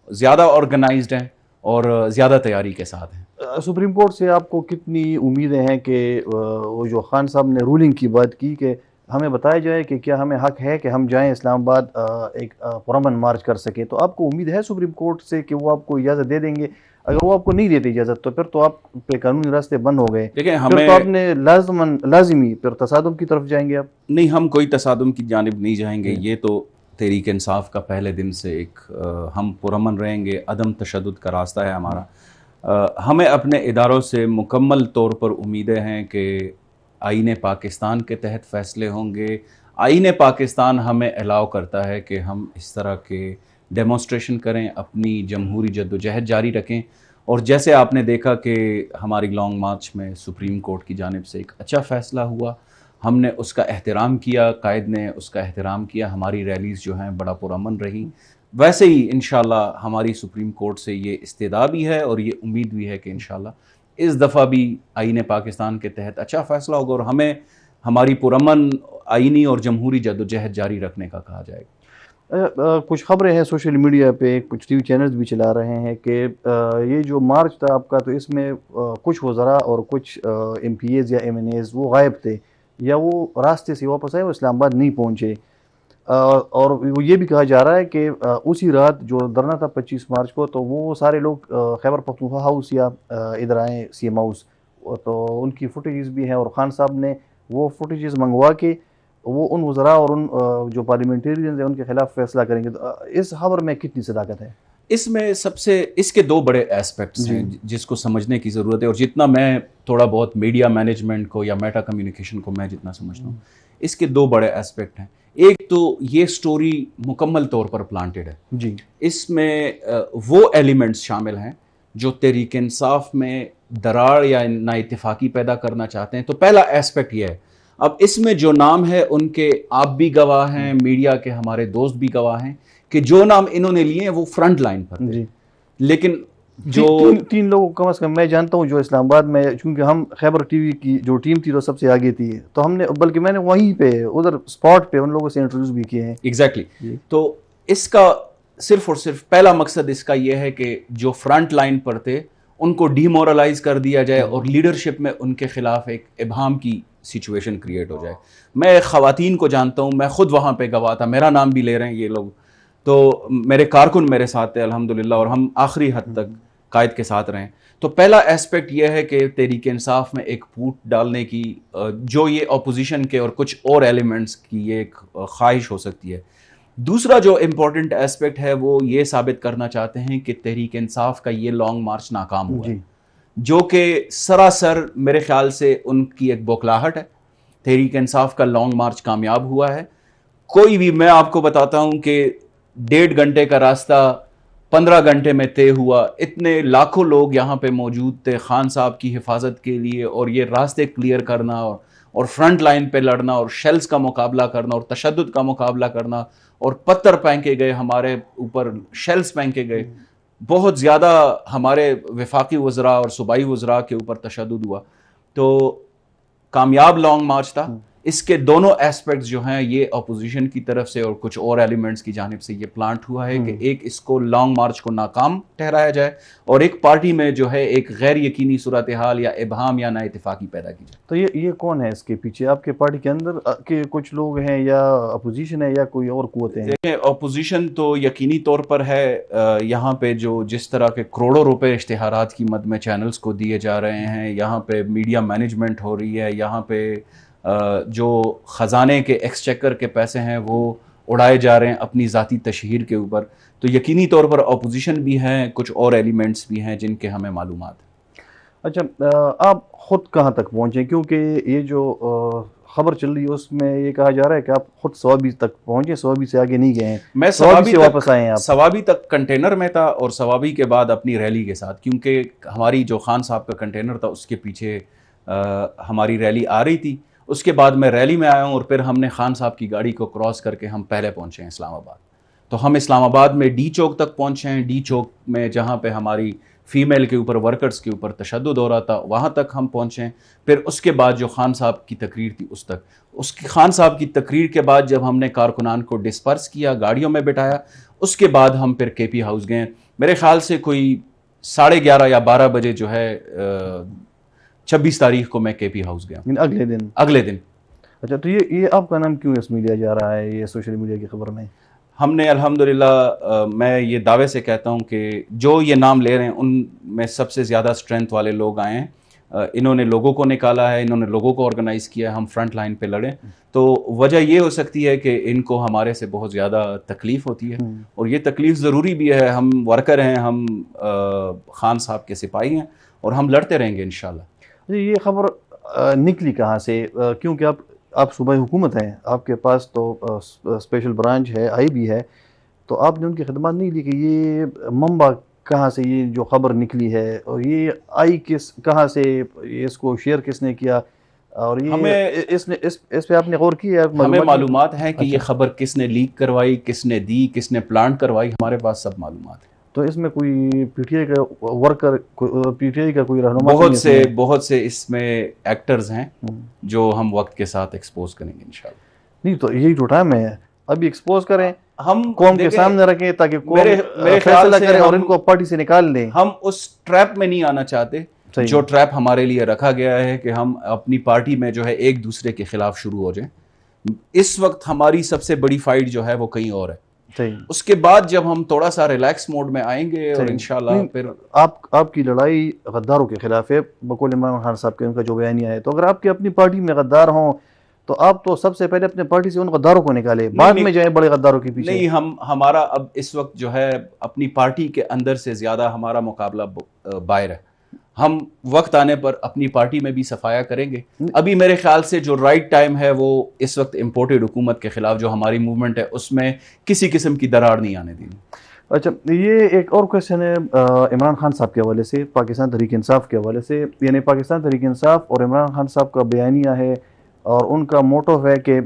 زیادہ آرگنائزڈ ہیں اور زیادہ تیاری کے ساتھ ہیں. سپریم کورٹ سے آپ کو کتنی امیدیں ہیں کہ وہ جو خان صاحب نے رولنگ کی بات کی کہ ہمیں بتایا جائے کہ کیا ہمیں حق ہے کہ ہم جائیں اسلام آباد ایک پرامن مارچ کر سکیں, تو آپ کو امید ہے سپریم کورٹ سے کہ وہ آپ کو اجازت دے دیں گے؟ اگر وہ آپ کو نہیں دیتے اجازت تو پھر تو آپ پہ قانونی راستے بند ہو گئے, پھر تو آپ نے لازمی پھر تصادم کی طرف جائیں گے آپ. نہیں, ہم کوئی تصادم کی جانب نہیں جائیں گے. یہ تو تحریک انصاف کا پہلے دن سے ایک ہم پرامن رہیں گے، عدم تشدد کا راستہ ہے ہمارا۔ ہمیں اپنے اداروں سے مکمل طور پر امیدیں ہیں کہ آئین پاکستان کے تحت فیصلے ہوں گے۔ آئین پاکستان ہمیں الاؤ کرتا ہے کہ ہم اس طرح کے ڈیمونسٹریشن کریں، اپنی جمہوری جدوجہد جاری رکھیں، اور جیسے آپ نے دیکھا کہ ہماری لانگ مارچ میں سپریم کورٹ کی جانب سے ایک اچھا فیصلہ ہوا، ہم نے اس کا احترام کیا، قائد نے اس کا احترام کیا، ہماری ریلیز جو ہیں بڑا پرامن رہی۔ ویسے ہی انشاءاللہ ہماری سپریم کورٹ سے یہ استدعا بھی ہے اور یہ امید بھی ہے کہ انشاءاللہ اس دفعہ بھی آئین پاکستان کے تحت اچھا فیصلہ ہوگا اور ہمیں ہماری پرامن آئینی اور جمہوری جدوجہد جاری رکھنے کا کہا جائے گا۔ کچھ خبریں ہیں سوشل میڈیا پہ، کچھ ٹی وی چینلز بھی چلا رہے ہیں کہ یہ جو مارچ تھا آپ کا، تو اس میں کچھ وزراء اور کچھ ایم پی ایز یا ایم این ایز وہ غائب تھے، یا وہ راستے سے واپس آئے، وہ اسلام آباد نہیں پہنچے، اور وہ یہ بھی کہا جا رہا ہے کہ اسی رات جو دھرنا تھا 25 مارچ کو، تو وہ سارے لوگ خیبر پختونخوا ہاؤس یا ادھر آئے سی ایم ہاؤس، تو ان کی فوٹیجز بھی ہیں، اور خان صاحب نے وہ فوٹیجز منگوا کے وہ ان وزراء اور ان جو پارلیمنٹیرینز ہیں ان کے خلاف فیصلہ کریں گے۔ تو اس خبر میں کتنی صداقت ہے؟ اس میں اس کے دو بڑے ایسپیکٹس ہیں جس کو سمجھنے کی ضرورت ہے، اور جتنا میں تھوڑا بہت میڈیا مینجمنٹ کو یا میٹا کمیونیکیشن کو میں جتنا سمجھتا ہوں، اس کے دو بڑے ایسپیکٹ ہیں۔ ایک تو یہ سٹوری مکمل طور پر پلانٹڈ ہے، جی، اس میں وہ ایلیمنٹس شامل ہیں جو تحریک انصاف میں دراڑ یا نا اتفاقی پیدا کرنا چاہتے ہیں۔ تو پہلا ایسپیکٹ یہ ہے، اب اس میں جو نام ہے ان کے آپ بھی گواہ ہیں، میڈیا کے ہمارے دوست بھی گواہ ہیں کہ جو نام انہوں نے لیے ہیں وہ فرنٹ لائن پر تھے، لیکن جو تین لوگ کم از کم میں جانتا ہوں جو اسلام آباد میں، چونکہ ہم خیبر ٹی وی کی جو ٹیم تھی وہ سب سے آگے تھی، تو ہم نے، بلکہ میں نے وہیں پہ ادھر اسپاٹ پہ ان لوگوں سے انٹروڈیوس بھی کیے ہیں۔ ایگزیکٹلی، تو اس کا صرف اور صرف پہلا مقصد اس کا یہ ہے کہ جو فرنٹ لائن پر تھے ان کو ڈی مورلائز کر دیا جائے اور لیڈرشپ میں ان کے خلاف ایک ابہام کی سچویشن کریٹ ہو جائے۔ میں خواتین کو جانتا ہوں، میں خود وہاں پہ گواہ تھا، میرا نام بھی لے رہے ہیں یہ لوگ، تو میرے کارکن میرے ساتھ تھے الحمدللہ، اور ہم آخری حد تک قائد کے ساتھ رہے۔ تو پہلا ایسپیکٹ یہ ہے کہ تحریک انصاف میں ایک پھوٹ ڈالنے کی جو یہ اپوزیشن کے اور کچھ اور ایلیمنٹس کی یہ ایک خواہش ہو سکتی ہے۔ دوسرا جو امپورٹنٹ ایسپیکٹ ہے وہ یہ ثابت کرنا چاہتے ہیں کہ تحریک انصاف کا یہ لانگ مارچ ناکام ہوا ہے، جو کہ سراسر میرے خیال سے ان کی ایک بوکھلاہٹ ہے۔ تحریک انصاف کا لانگ مارچ کامیاب ہوا ہے، کوئی بھی، میں آپ کو بتاتا ہوں کہ 1.5 گھنٹے کا راستہ 15 گھنٹے میں طے ہوا، اتنے لاکھوں لوگ یہاں پہ موجود تھے خان صاحب کی حفاظت کے لیے، اور یہ راستے کلیئر کرنا اور فرنٹ لائن پہ لڑنا اور شیلز کا مقابلہ کرنا اور تشدد کا مقابلہ کرنا، اور پتھر پھینکے گئے ہمارے اوپر، شیلز پھینکے گئے، بہت زیادہ ہمارے وفاقی وزراء اور صوبائی وزراء کے اوپر تشدد ہوا۔ تو کامیاب لانگ مارچ تھا۔ اس کے دونوں ایسپیکٹس جو ہیں یہ اپوزیشن کی طرف سے اور کچھ اور ایلیمنٹس کی جانب سے یہ پلانٹ ہوا ہے کہ ایک اس کو لانگ مارچ کو ناکام ٹھہرایا جائے، اور ایک پارٹی میں جو ہے ایک غیر یقینی صورتحال یا ابہام یا نا اتفاقی پیدا کی جائے۔ تو یہ کون ہے اس کے پیچھے؟ آپ کے پارٹی کے اندر کے کچھ لوگ ہیں یا اپوزیشن ہے یا کوئی اور قوتیں ہیں؟ دیکھیں، اپوزیشن تو یقینی طور پر ہے، یہاں پہ جو جس طرح کے کروڑوں روپے اشتہارات کی مد میں چینلز کو دیے جا رہے ہیں، یہاں پہ میڈیا مینجمنٹ ہو رہی ہے، یہاں پہ جو خزانے کے ایکسچیکر کے پیسے ہیں وہ اڑائے جا رہے ہیں اپنی ذاتی تشہیر کے اوپر، تو یقینی طور پر اپوزیشن بھی ہیں، کچھ اور ایلیمنٹس بھی ہیں جن کے ہمیں معلومات ہیں۔ اچھا، آپ خود کہاں تک پہنچے؟ کیونکہ یہ جو خبر چل رہی ہے اس میں یہ کہا جا رہا ہے کہ آپ خود سوابی تک پہنچے، سوابی سے آگے نہیں گئے ہیں، میں سوابی سے واپس آئے ہیں آپ؟ سوابی تک کنٹینر میں تھا، اور سوابی کے بعد اپنی ریلی کے ساتھ، کیونکہ ہماری جو خان صاحب کا کنٹینر تھا اس کے پیچھے ہماری ریلی آ رہی تھی، اس کے بعد میں ریلی میں آیا ہوں، اور پھر ہم نے خان صاحب کی گاڑی کو کراس کر کے ہم پہلے پہنچے ہیں اسلام آباد۔ تو ہم اسلام آباد میں ڈی چوک تک پہنچے ہیں، ڈی چوک میں جہاں پہ ہماری فیمیل کے اوپر، ورکرز کے اوپر تشدد ہو رہا تھا، وہاں تک ہم پہنچے ہیں۔ پھر اس کے بعد جو خان صاحب کی تقریر تھی اس تک، اس کی خان صاحب کی تقریر کے بعد جب ہم نے کارکنان کو ڈسپرس کیا، گاڑیوں میں بٹھایا، اس کے بعد ہم پھر کے پی ہاؤس گئے۔ میرے خیال سے کوئی 11:30 یا 12 بجے جو ہے 26 تاریخ کو میں کے پی ہاؤس گیا، اگلے دن۔ اچھا، تو یہ آپ کا نام کیوں اس میں لیا جا رہا ہے یہ سوشل میڈیا کی خبر میں؟ ہم نے الحمدللہ، میں یہ دعوے سے کہتا ہوں کہ جو یہ نام لے رہے ہیں ان میں سب سے زیادہ اسٹرینتھ والے لوگ آئے ہیں، انہوں نے لوگوں کو نکالا ہے, انہوں نے لوگوں کو آرگنائز کیا ہے, ہم فرنٹ لائن پہ لڑیں. تو وجہ یہ ہو سکتی ہے کہ ان کو ہمارے سے بہت زیادہ تکلیف ہوتی ہے, اور یہ تکلیف ضروری بھی ہے. ہم ورکر ہیں, ہم خان صاحب کے سپاہی ہیں, اور ہم لڑتے رہیں گے انشاءاللہ. یہ خبر نکلی کہاں سے؟ کیونکہ آپ صوبائی حکومت ہیں, آپ کے پاس تو اسپیشل برانچ ہے, آئی بھی ہے, تو آپ نے ان کی خدمات نہیں لی کہ یہ منبع کہاں سے یہ جو خبر نکلی ہے, اور یہ آئی کہاں سے, اس کو شیئر کس نے کیا, اور یہ اس پہ آپ نے غور کیا؟ ہمیں معلومات ہیں کہ یہ خبر کس نے لیک کروائی, کس نے دی, کس نے پلانٹ کروائی, ہمارے پاس سب معلومات ہیں. تو اس میں کوئی پی ٹی آئی کا ورکر, پی ٹی آئی کا کوئی رہنما؟ بہت سے اس میں ایکٹرز ہیں جو ہم وقت کے ساتھ ایکسپوز کریں گے انشاءاللہ. نہیں تو یہی تو ٹائم ہے, ابھی ایکسپوز کریں, ہم قوم کے سامنے رکھیں تاکہ قوم فیصلہ کرے اور ان کو پارٹی سے نکال لیں. ہم اس ٹریپ میں نہیں آنا چاہتے جو ٹریپ ہمارے لیے رکھا گیا ہے کہ ہم اپنی پارٹی میں جو ہے ایک دوسرے کے خلاف شروع ہو جائیں. اس وقت ہماری سب سے بڑی فائٹ جو ہے وہ کہیں اور ہے. اس کے بعد جب ہم تھوڑا سا ریلیکس موڈ میں آئیں گے, اور انشاءاللہ پھر آپ کی لڑائی غداروں کے خلاف ہے بقول عمران خان صاحب کے, ان کا جو بیانیہ ہے, تو اگر آپ کی اپنی پارٹی میں غدار ہوں تو آپ تو سب سے پہلے اپنے پارٹی سے ان غداروں کو نکالے, بعد میں جائیں بڑے غداروں کے پیچھے. نہیں, ہمارا اب اس وقت جو ہے اپنی پارٹی کے اندر سے زیادہ ہمارا مقابلہ باہر ہے. ہم وقت آنے پر اپنی پارٹی میں بھی صفایا کریں گے. ابھی میرے خیال سے جو رائٹ ٹائم ہے وہ اس وقت امپورٹڈ حکومت کے خلاف جو ہماری موومنٹ ہے اس میں کسی قسم کی دراڑ نہیں آنے دینی. اچھا, یہ ایک اور کویشچن ہے عمران خان صاحب کے حوالے سے, پاکستان تحریک انصاف کے حوالے سے. یعنی پاکستان تحریک انصاف اور عمران خان صاحب کا بیانیہ ہے, اور ان کا موٹو ہے کہ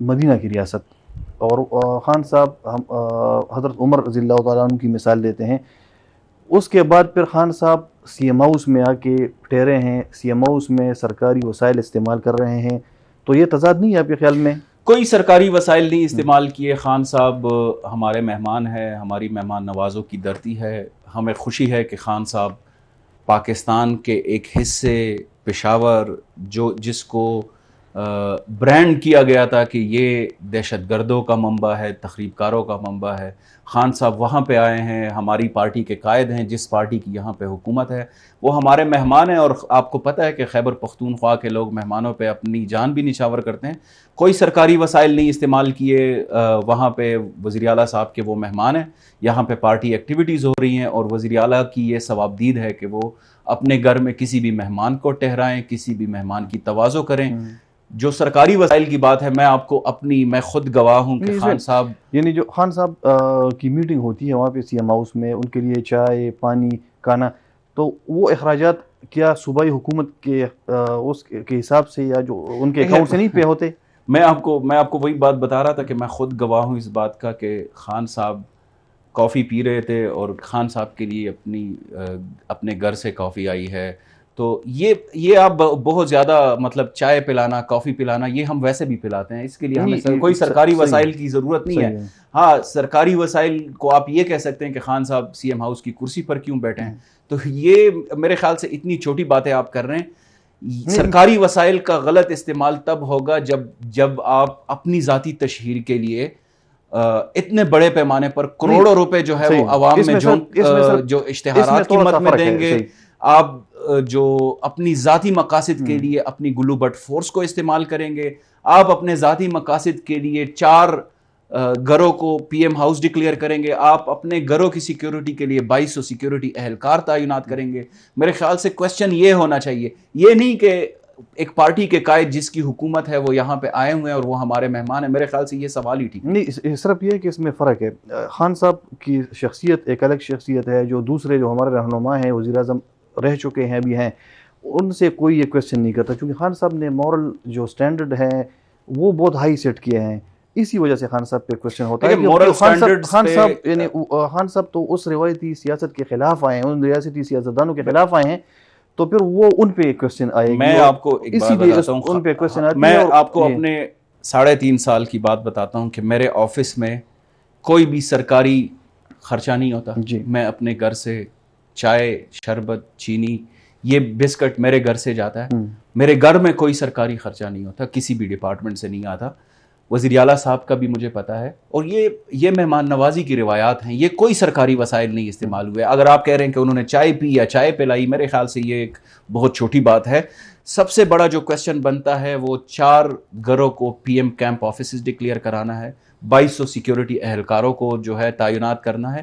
مدینہ کی ریاست, اور خان صاحب حضرت عمر رضی اللہ تعالیٰ عنہ کی مثال دیتے ہیں. اس کے بعد پھر خان صاحب سی ایم ہاؤس میں آ کے ٹھہرے ہیں, سی ایم ہاؤس میں سرکاری وسائل استعمال کر رہے ہیں, تو یہ تضاد نہیں ہے آپ کے خیال میں؟ کوئی سرکاری وسائل نہیں استعمال کیے. خان صاحب ہمارے مہمان ہیں, ہماری مہمان نوازوں کی دھرتی ہے. ہمیں خوشی ہے کہ خان صاحب پاکستان کے ایک حصے پشاور جس کو برانڈ کیا گیا تھا کہ یہ دہشت گردوں کا منبع ہے, تخریب کاروں کا منبع ہے, خان صاحب وہاں پہ آئے ہیں. ہماری پارٹی کے قائد ہیں, جس پارٹی کی یہاں پہ حکومت ہے وہ ہمارے مہمان ہیں. اور آپ کو پتہ ہے کہ خیبر پختونخوا کے لوگ مہمانوں پہ اپنی جان بھی نچھاور کرتے ہیں. کوئی سرکاری وسائل نہیں استعمال کیے. وہاں پہ وزیر اعلیٰ صاحب کے وہ مہمان ہیں, یہاں پہ پارٹی ایکٹیویٹیز ہو رہی ہیں, اور وزیر اعلیٰ کی یہ ثوابدید ہے کہ وہ اپنے گھر میں کسی بھی مہمان کو ٹہرائیں, کسی بھی مہمان کی تواضع کریں. جو سرکاری وسائل کی بات ہے, میں خود گواہ ہوں کہ خان صاحب, یعنی جو خان صاحب کی میٹنگ ہوتی ہے وہاں پہ سی ایم ہاؤس میں, ان کے لیے چائے پانی کھانا, تو وہ اخراجات کیا صوبائی حکومت کے اس کے حساب سے یا جو ان کے اکاؤنٹ سے نہیں پے ہوتے؟ میں آپ کو وہی بات بتا رہا تھا کہ میں خود گواہ ہوں اس بات کا کہ خان صاحب کافی پی رہے تھے, اور خان صاحب کے لیے اپنے گھر سے کافی آئی ہے. تو یہ آپ بہت زیادہ مطلب چائے پلانا, کافی پلانا, یہ ہم ویسے بھی پلاتے ہیں. اس کے لیے ہمیں کوئی سرکاری وسائل کی ضرورت نہیں ہے. ہاں, سرکاری وسائل کو آپ یہ کہہ سکتے ہیں کہ خان صاحب سی ایم ہاؤس کی کرسی پر کیوں بیٹھے ہیں. تو یہ میرے خیال سے اتنی چھوٹی باتیں آپ کر رہے ہیں. سرکاری وسائل کا غلط استعمال تب ہوگا جب آپ اپنی ذاتی تشہیر کے لیے اتنے بڑے پیمانے پر کروڑوں روپے جو ہے وہ عوام میں جو اشتہارات کی مد میں دیں گے, آپ جو اپنی ذاتی مقاصد کے لیے اپنی گلو بٹ فورس کو استعمال کریں گے, آپ اپنے ذاتی مقاصد کے لیے 4 گھروں کو پی ایم ہاؤس ڈکلیئر کریں گے, آپ اپنے گھروں کی سیکیورٹی کے لیے 2200 سیکیورٹی اہلکار تعینات کریں گے. میرے خیال سے کوشچن یہ ہونا چاہیے, یہ نہیں کہ ایک پارٹی کے قائد جس کی حکومت ہے وہ یہاں پہ آئے ہوئے ہیں اور وہ ہمارے مہمان ہیں. میرے خیال سے یہ سوال ہی ٹھیک نہیں. صرف یہ ہے کہ اس میں فرق ہے. خان صاحب کی شخصیت ایک الگ شخصیت ہے, جو دوسرے جو ہمارے رہنما ہیں, وزیر اعظم رہ چکے ہیں بھی ہیں, ان سے کوئی یہ کویشچن نہیں کرتا, کیونکہ خان صاحب نے مورل جو سٹینڈرڈ ہے وہ بہت ہائی سیٹ کیے ہیں. اسی وجہ سے خان صاحب پہ کویشچن ہوتا ہے. خان صاحب تو اس روایتی سیاست کے خلاف آئے ہیں, ان ریاستی سیاستدانوں کے خلاف آئے ہیں, تو پھر وہ ان پہ کویشچن آئے گی. میں آپ کو ایک بات بتاتا ہوں, ان پہ کویشچن آتی ہے. میں آپ کو اپنے 3.5 سال کی بات بتاتا ہوں کہ میرے آفس میں کوئی بھی سرکاری خرچہ نہیں ہوتا. میں اپنے گھر سے چائے, شربت, چینی, یہ بسکٹ میرے گھر سے جاتا ہے. میرے گھر میں کوئی سرکاری خرچہ نہیں ہوتا, کسی بھی ڈپارٹمنٹ سے نہیں آتا. وزیر اعلیٰ صاحب کا بھی مجھے پتہ ہے. اور یہ مہمان نوازی کی روایات ہیں, یہ کوئی سرکاری وسائل نہیں استعمال ہوئے. اگر آپ کہہ رہے ہیں کہ انہوں نے چائے پی یا چائے پلائی, میرے خیال سے یہ ایک بہت چھوٹی بات ہے. سب سے بڑا جو کویسچن بنتا ہے وہ 4 گھروں کو P M camp offices declare کرانا ہے, 2200 سیکیورٹی اہلکاروں کو جو ہے تعینات کرنا ہے.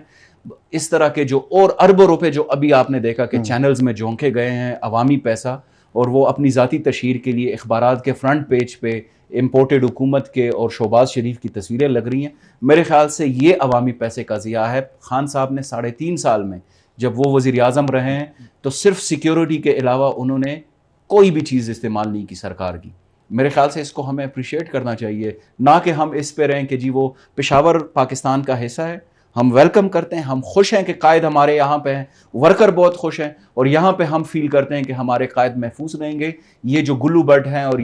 اس طرح کے جو اور اربوں روپے جو ابھی آپ نے دیکھا کہ چینلز میں جھونکے گئے ہیں, عوامی پیسہ, اور وہ اپنی ذاتی تشہیر کے لیے اخبارات کے فرنٹ پیج پہ امپورٹڈ حکومت کے اور شہباز شریف کی تصویریں لگ رہی ہیں. میرے خیال سے یہ عوامی پیسے کا ضیاع ہے. خان صاحب نے 3.5 سال میں جب وہ وزیر اعظم رہے ہیں تو صرف سیکیورٹی کے علاوہ انہوں نے کوئی بھی چیز استعمال نہیں کی سرکار کی. میرے خیال سے اس کو ہمیں اپریشیٹ کرنا چاہیے, نہ کہ ہم اس پہ رہیں کہ جی وہ پشاور پاکستان کا حصہ ہے. ہم ویلکم کرتے ہیں, ہم خوش ہیں کہ قائد ہمارے یہاں پہ ہیں, ورکر بہت خوش ہیں, اور یہاں پہ ہم فیل کرتے ہیں کہ ہمارے قائد محفوظ رہیں گے. یہ جو گلو بٹ ہیں اور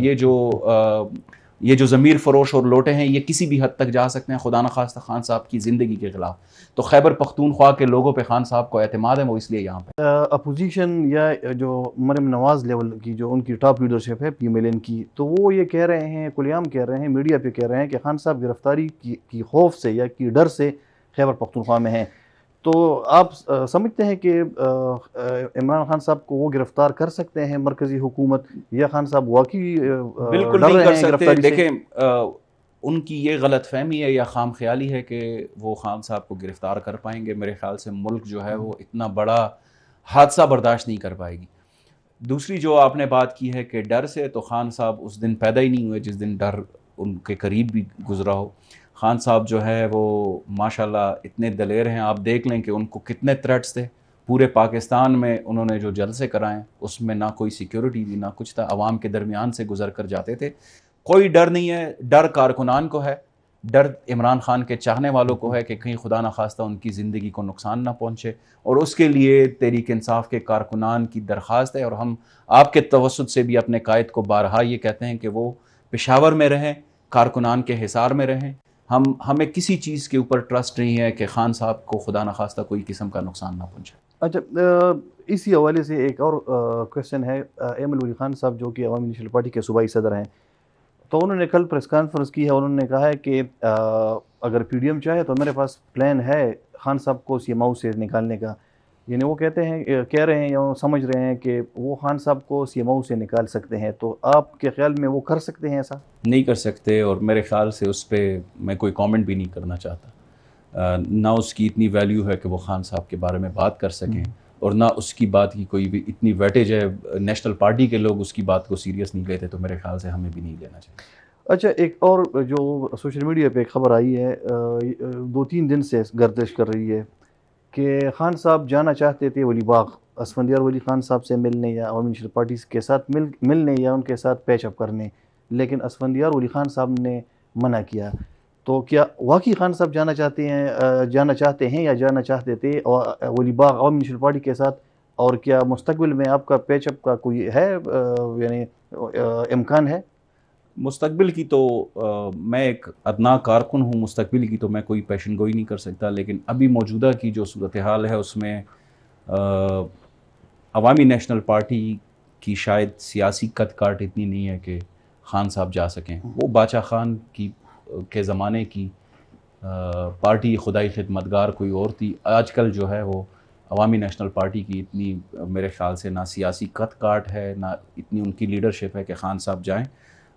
یہ جو ضمیر فروش اور لوٹے ہیں, یہ کسی بھی حد تک جا سکتے ہیں, خدا نخواستہ خان صاحب کی زندگی کے خلاف. تو خیبر پختونخوا کے لوگوں پہ خان صاحب کو اعتماد ہے, وہ اس لیے یہاں پہ. اپوزیشن یا جو مریم نواز لیول کی جو ان کی ٹاپ لیڈرشپ ہے PMLN کی, تو وہ یہ کہہ رہے ہیں, کھلے عام کہہ رہے ہیں, میڈیا پہ کہہ رہے ہیں کہ خان صاحب گرفتاری کی خوف سے یا کی ڈر سے خیبر پختونخوا میں ہیں. تو آپ سمجھتے ہیں کہ عمران خان صاحب کو وہ گرفتار کر سکتے ہیں مرکزی حکومت, یا خان صاحب واقعی بالکل نہیں کر سکتے؟ دیکھیں, ان کی یہ غلط فہمی ہے یا خام خیالی ہے کہ وہ خان صاحب کو گرفتار کر پائیں گے. میرے خیال سے ملک جو ہے وہ اتنا بڑا حادثہ برداشت نہیں کر پائے گی. دوسری جو آپ نے بات کی ہے کہ ڈر سے, تو خان صاحب اس دن پیدا ہی نہیں ہوئے جس دن ڈر ان کے قریب بھی گزرا ہو. خان صاحب جو ہے وہ ماشاءاللہ اتنے دلیر ہیں, آپ دیکھ لیں کہ ان کو کتنے تھریٹس تھے. پورے پاکستان میں انہوں نے جو جلسے کرائیں اس میں نہ کوئی سیکیورٹی تھی, نہ کچھ تھا, عوام کے درمیان سے گزر کر جاتے تھے. کوئی ڈر نہیں ہے. ڈر کارکنان کو ہے, ڈر عمران خان کے چاہنے والوں کو ہے کہ کہیں خدا نخواستہ ان کی زندگی کو نقصان نہ پہنچے, اور اس کے لیے تحریک انصاف کے کارکنان کی درخواست ہے. اور ہم آپ کے توسط سے بھی اپنے قائد کو بارہا یہ کہتے ہیں کہ وہ پشاور میں رہیں, کارکنان کے حصار میں رہیں. ہمیں کسی چیز کے اوپر ٹرسٹ نہیں ہے کہ خان صاحب کو خدا نخواستہ کوئی قسم کا نقصان نہ پہنچے. اچھا, اسی حوالے سے ایک اور کویسچن ہے. ایمل ولی خان صاحب جو کہ عوامی نیشنل پارٹی کے صوبائی صدر ہیں, تو انہوں نے کل پریس کانفرنس کی ہے. انہوں نے کہا ہے کہ اگر PDM چاہے تو میرے پاس پلان ہے خان صاحب کو CMO سے نکالنے کا. یعنی وہ کہہ رہے ہیں یا سمجھ رہے ہیں کہ وہ خان صاحب کو CMO سے نکال سکتے ہیں. تو آپ کے خیال میں وہ کر سکتے ہیں ایسا؟ نہیں کر سکتے, اور میرے خیال سے اس پہ میں کوئی کامنٹ بھی نہیں کرنا چاہتا. نہ اس کی اتنی ویلیو ہے کہ وہ خان صاحب کے بارے میں بات کر سکیں, اور نہ اس کی بات کی کوئی بھی اتنی ویٹیج ہے. نیشنل پارٹی کے لوگ اس کی بات کو سیریس نہیں لیتے, تو میرے خیال سے ہمیں بھی نہیں لینا چاہیے. اچھا, ایک اور جو سوشل میڈیا پہ ایک خبر آئی ہے 2-3 دن سے گردش کر رہی ہے کہ خان صاحب جانا چاہتے تھے ولی باغ اسفندیار ولی خان صاحب سے ملنے یا عوامی نیشنل پارٹی کے ساتھ ملنے یا ان کے ساتھ پیچ اپ کرنے, لیکن اسفندیار ولی خان صاحب نے منع کیا. تو کیا واقعی خان صاحب جانا چاہتے ہیں یا جانا چاہتے تھے ولی باغ عوامی نیشنل پارٹی کے ساتھ, اور کیا مستقبل میں آپ کا پیچ اپ کا کوئی ہے یعنی امکان ہے؟ مستقبل کی تو میں ایک ادنا کارکن ہوں, مستقبل کی تو میں کوئی پیشن گوئی نہیں کر سکتا. لیکن ابھی موجودہ کی جو صورتحال ہے اس میں عوامی نیشنل پارٹی کی شاید سیاسی قد کاٹ اتنی نہیں ہے کہ خان صاحب جا سکیں. وہ باچا خان کے زمانے کی پارٹی خدائی خدمتگار کوئی اور تھی. آج کل جو ہے وہ عوامی نیشنل پارٹی کی اتنی میرے خیال سے نہ سیاسی قد کاٹ ہے, نہ اتنی ان کی لیڈرشپ ہے کہ خان صاحب جائیں.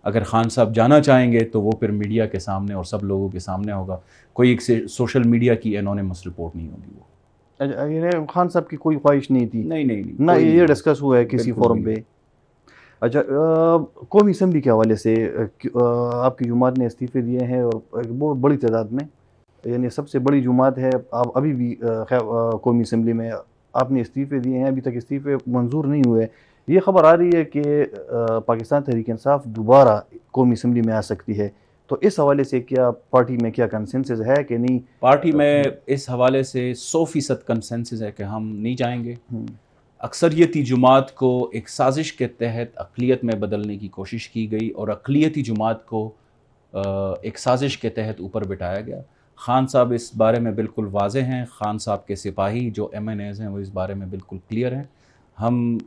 اگر خان صاحب جانا چاہیں گے تو وہ پھر میڈیا کے سامنے اور سب لوگوں کے سامنے ہوگا. کوئی ایک سوشل میڈیا کی انونیمس رپورٹ نہیں ہوگی. وہ خان صاحب کی کوئی خواہش نہیں تھی؟ نہیں, نہ یہ ڈسکس ہوا ہے کسی فورم پہ؟ اچھا, قومی اسمبلی کے حوالے سے آپ کی جماعت نے استعفے دیے ہیں, اور بہت بڑی تعداد میں, یعنی سب سے بڑی جماعت ہے. آپ ابھی بھی قومی اسمبلی میں آپ نے استعفے دیے ہیں, ابھی تک استعفے منظور نہیں ہوئے. یہ خبر آ رہی ہے کہ پاکستان تحریک انصاف دوبارہ قومی اسمبلی میں آ سکتی ہے. تو اس حوالے سے کیا پارٹی میں کیا کنسنسس ہے کہ نہیں؟ پارٹی میں اس حوالے سے 100% کنسنسس ہے کہ ہم نہیں جائیں گے. اکثریتی جماعت کو ایک سازش کے تحت اقلیت میں بدلنے کی کوشش کی گئی, اور اقلیتی جماعت کو ایک سازش کے تحت اوپر بٹھایا گیا. خان صاحب اس بارے میں بالکل واضح ہیں, خان صاحب کے سپاہی جو MNAs ہیں وہ اس بارے میں بالکل کلیئر ہیں. ہم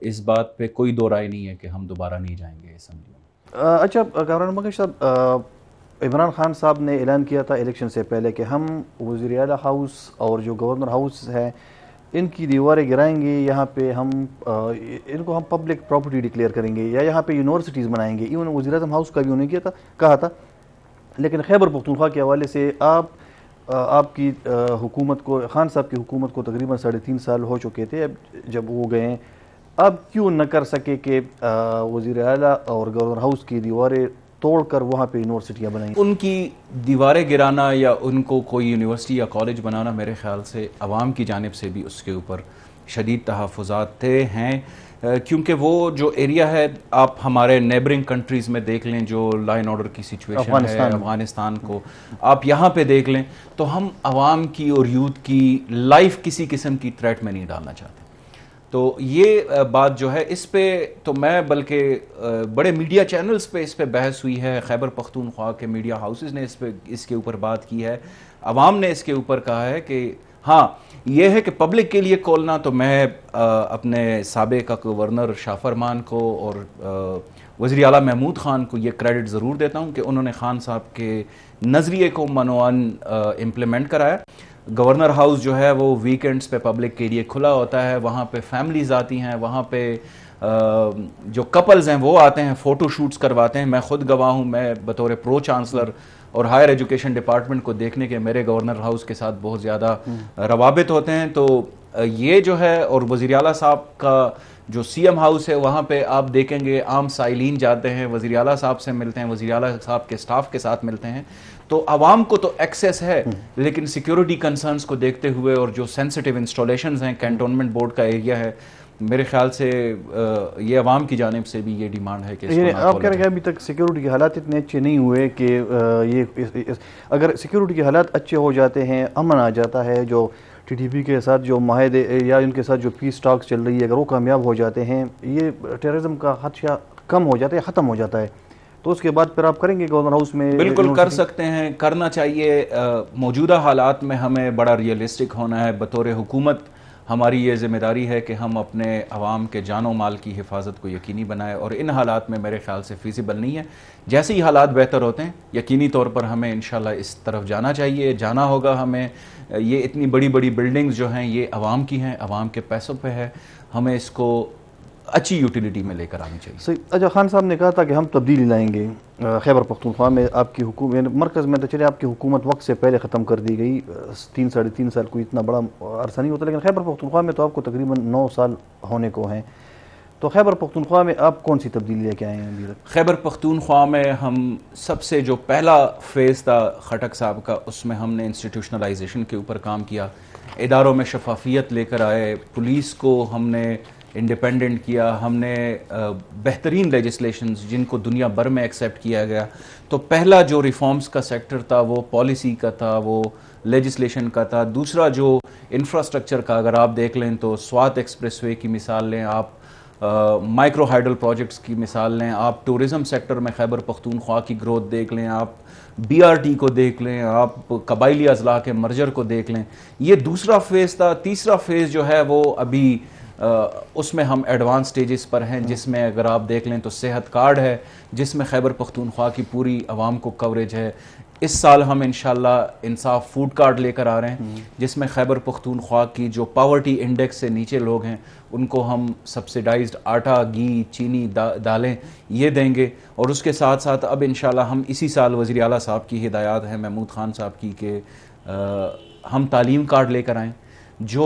اس بات پہ کوئی دو رائے نہیں ہے کہ ہم دوبارہ نہیں جائیں گے اسمبلی میں. اچھا کامران مکش صاحب, عمران خان صاحب نے اعلان کیا تھا الیکشن سے پہلے کہ ہم وزیر اعلیٰ ہاؤس اور جو گورنر ہاؤس ہے ان کی دیواریں گرائیں گے، یہاں پہ ہم ان کو ہم پبلک پراپرٹی ڈکلیئر کریں گے یا یہاں پہ یونیورسٹیز بنائیں گے. ایون وزیر اعظم ہاؤس کا بھی انہوں نے کہا تھا. لیکن خیبر پختونخوا کے حوالے سے آپ کی حکومت کو، خان صاحب کی حکومت کو تقریباً 3.5 سال ہو چکے تھے جب وہ گئے ہیں. اب کیوں نہ کر سکے کہ وزیر اعلیٰ اور گورنر ہاؤس کی دیواریں توڑ کر وہاں پہ یونیورسٹیاں بنائیں؟ ان کی دیواریں گرانا یا ان کو کوئی یونیورسٹی یا کالج بنانا میرے خیال سے عوام کی جانب سے بھی اس کے اوپر شدید تحفظات ہیں، کیونکہ وہ جو ایریا ہے، آپ ہمارے نیبرنگ کنٹریز میں دیکھ لیں جو لا اینڈ آرڈر کی سچویشن ہے افغانستان کو، آپ یہاں پہ دیکھ لیں تو ہم عوام کی اور یوتھ کی لائف کسی قسم کی تھریٹ میں نہیں ڈالنا چاہتے. تو یہ بات جو ہے اس پہ تو میں بلکہ بڑے میڈیا چینلز پہ اس پہ بحث ہوئی ہے، خیبر پختونخوا کے میڈیا ہاؤسز نے اس کے اوپر بات کی ہے، عوام نے اس کے اوپر کہا ہے کہ ہاں یہ ہے کہ پبلک کے لیے کھولنا. تو میں اپنے سابق گورنر شاہ فرمان کو اور وزیر اعلیٰ محمود خان کو یہ کریڈٹ ضرور دیتا ہوں کہ انہوں نے خان صاحب کے نظریے کو منوان امپلیمنٹ کرایا. گورنر ہاؤس جو ہے وہ ویکینڈز پہ پبلک کے لیے کھلا ہوتا ہے، وہاں پہ فیملیز آتی ہیں، وہاں پہ جو کپلز ہیں وہ آتے ہیں، فوٹو شوٹس کرواتے ہیں. میں خود گواہ ہوں، میں بطور پرو چانسلر اور ہائر ایجوکیشن ڈپارٹمنٹ کو دیکھنے کے میرے گورنر ہاؤس کے ساتھ بہت زیادہ روابط ہوتے ہیں. تو یہ جو ہے، اور وزیر اعلیٰ صاحب کا جو سی ایم ہاؤس ہے وہاں پہ آپ دیکھیں گے عام سائلین جاتے ہیں، وزیر اعلیٰ صاحب سے ملتے ہیں، وزیر اعلیٰ صاحب کے سٹاف کے ساتھ ملتے ہیں. تو عوام کو تو ایکسیس ہے، لیکن سیکیورٹی کنسرنز کو دیکھتے ہوئے اور جو سینسٹیو انسٹالیشنز ہیں، کینٹونمنٹ بورڈ کا ایریا ہے، میرے خیال سے یہ عوام کی جانب سے بھی یہ ڈیمانڈ ہے کہ آپ کہہ رہے ہیں ابھی تک سیکیورٹی کے حالات اتنے اچھے نہیں ہوئے کہ یہ اگر سیکیورٹی کے حالات اچھے ہو جاتے ہیں، امن آ جاتا ہے، جو ٹی ٹی پی کے ساتھ جو معاہدے یا ان کے ساتھ جو پیس ٹاکس چل رہی ہے اگر وہ کامیاب ہو جاتے ہیں، یہ ٹیررزم کا خدشہ کم ہو جاتا ہے، ختم ہو جاتا ہے، تو اس کے بعد پھر آپ کریں گے گورنر ہاؤس میں؟ بالکل کر سکتے ہیں، کرنا چاہیے. موجودہ حالات میں ہمیں بڑا ریئلسٹک ہونا ہے. بطور حکومت ہماری یہ ذمہ داری ہے کہ ہم اپنے عوام کے جان و مال کی حفاظت کو یقینی بنائیں، اور ان حالات میں میرے خیال سے فیزیبل نہیں ہے. جیسے ہی حالات بہتر ہوتے ہیں یقینی طور پر ہمیں انشاءاللہ اس طرف جانا چاہیے، جانا ہوگا ہمیں. یہ اتنی بڑی بڑی بلڈنگز جو ہیں یہ عوام کی ہیں، عوام کے پیسوں پہ ہے، ہمیں اس کو اچھی یوٹیلیٹی میں لے کر آنی چاہیے. صحیح. اچھا، خان صاحب نے کہا تھا کہ ہم تبدیلی لائیں گے خیبر پختونخوا میں. آپ کی حکومت مرکز میں تو چلے آپ کی حکومت وقت سے پہلے ختم کر دی گئی، 3 سال کوئی اتنا بڑا عرصہ نہیں ہوتا، لیکن خیبر پختونخوا میں تو آپ کو تقریباً 9 سال ہونے کو ہیں. تو خیبر پختونخوا میں آپ کون سی تبدیلی لے کے آئے ہیں ابھی تک؟ خیبر پختونخوا میں ہم سب سے جو پہلا فیز تھا خٹک صاحب کا، اس میں ہم نے انسٹیٹیوشنلائزیشن کے اوپر کام کیا، اداروں میں شفافیت لے کر آئے، پولیس کو ہم نے انڈیپینڈنٹ کیا، ہم نے بہترین لیجسلیشنز جن کو دنیا بھر میں ایکسیپٹ کیا گیا. تو پہلا جو ریفارمز کا سیکٹر تھا وہ پالیسی کا تھا، وہ لیجسلیشن کا تھا. دوسرا جو انفراسٹرکچر کا اگر آپ دیکھ لیں تو سوات ایکسپریس وے کی مثال لیں، آپ مائکرو ہائیڈل پروجیکٹس کی مثال لیں، آپ ٹورزم سیکٹر میں خیبر پختونخوا کی گروتھ دیکھ لیں، آپ بی آر ٹی کو دیکھ لیں، آپ قبائلی اضلاع کے مرجر کو دیکھ لیں. یہ دوسرا فیز تھا. تیسرا فیز جو ہے وہ ابھی اس میں ہم ایڈوانس سٹیجز پر ہیں، جس میں اگر آپ دیکھ لیں تو صحت کارڈ ہے جس میں خیبر پختونخوا کی پوری عوام کو کوریج ہے. اس سال ہم انشاءاللہ انصاف فوڈ کارڈ لے کر آ رہے ہیں جس میں خیبر پختونخوا کی جو پاورٹی انڈیکس سے نیچے لوگ ہیں ان کو ہم سبسیڈائزڈ آٹا، گھی، چینی، دالیں یہ دیں گے. اور اس کے ساتھ ساتھ اب انشاءاللہ ہم اسی سال وزیر اعلیٰ صاحب کی ہدایات ہیں محمود خان صاحب کی کہ ہم تعلیم کارڈ لے کر آئیں. جو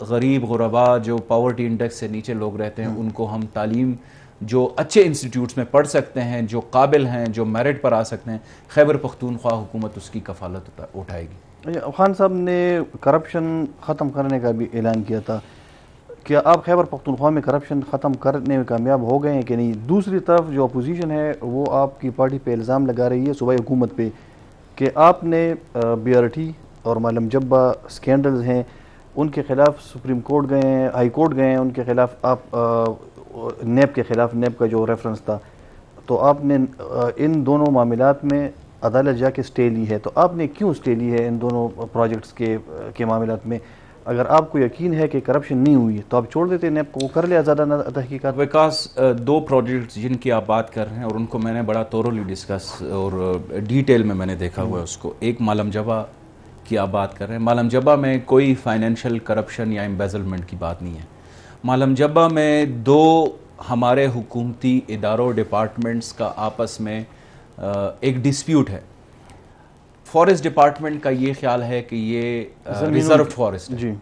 غریب غربا، جو پاورٹی انڈیکس سے نیچے لوگ رہتے ہیں ان کو ہم تعلیم جو اچھے انسٹیٹیوٹس میں پڑھ سکتے ہیں، جو قابل ہیں، جو میرٹ پر آ سکتے ہیں، خیبر پختونخوا حکومت اس کی کفالت اٹھائے گی. خان صاحب نے کرپشن ختم کرنے کا بھی اعلان کیا تھا، کیا آپ خیبر پختونخوا میں کرپشن ختم کرنے میں کامیاب ہو گئے ہیں کہ نہیں؟ دوسری طرف جو اپوزیشن ہے وہ آپ کی پارٹی پہ الزام لگا رہی ہے صوبائی حکومت پہ کہ آپ نے بی آر ٹی اور معلم جبہ سکینڈلز ہیں ان کے خلاف سپریم کورٹ گئے ہیں، ہائی کورٹ گئے ہیں، ان کے خلاف آپ نیب کے خلاف، نیب کا جو ریفرنس تھا، تو آپ نے ان دونوں معاملات میں عدالت جا کے سٹے لی ہے. تو آپ نے کیوں سٹے لی ہے ان دونوں پروجیکٹس کے معاملات میں؟ اگر آپ کو یقین ہے کہ کرپشن نہیں ہوئی تو آپ چھوڑ دیتے نیب کو, وہ کر لیا زیادہ تحقیقات. وکاس, دو پروجیکٹس جن کی آپ بات کر رہے ہیں اور ان کو میں نے بڑا تورولی ڈسکس اور ڈیٹیل میں نے دیکھا ہوا ہے اس کو. ایک مالم جبہ کی آپ بات کر رہے ہیں. مالم جبہ میں کوئی فائنینشیل کرپشن یا امبیزلمنٹ کی بات نہیں ہے. مالم جبہ میں دو ہمارے حکومتی اداروں ڈپارٹمنٹس کا آپس میں ایک ڈسپیوٹ ہے. فارسٹ ڈپارٹمنٹ کا یہ خیال ہے کہ یہ ریزرو فارسٹ ہے,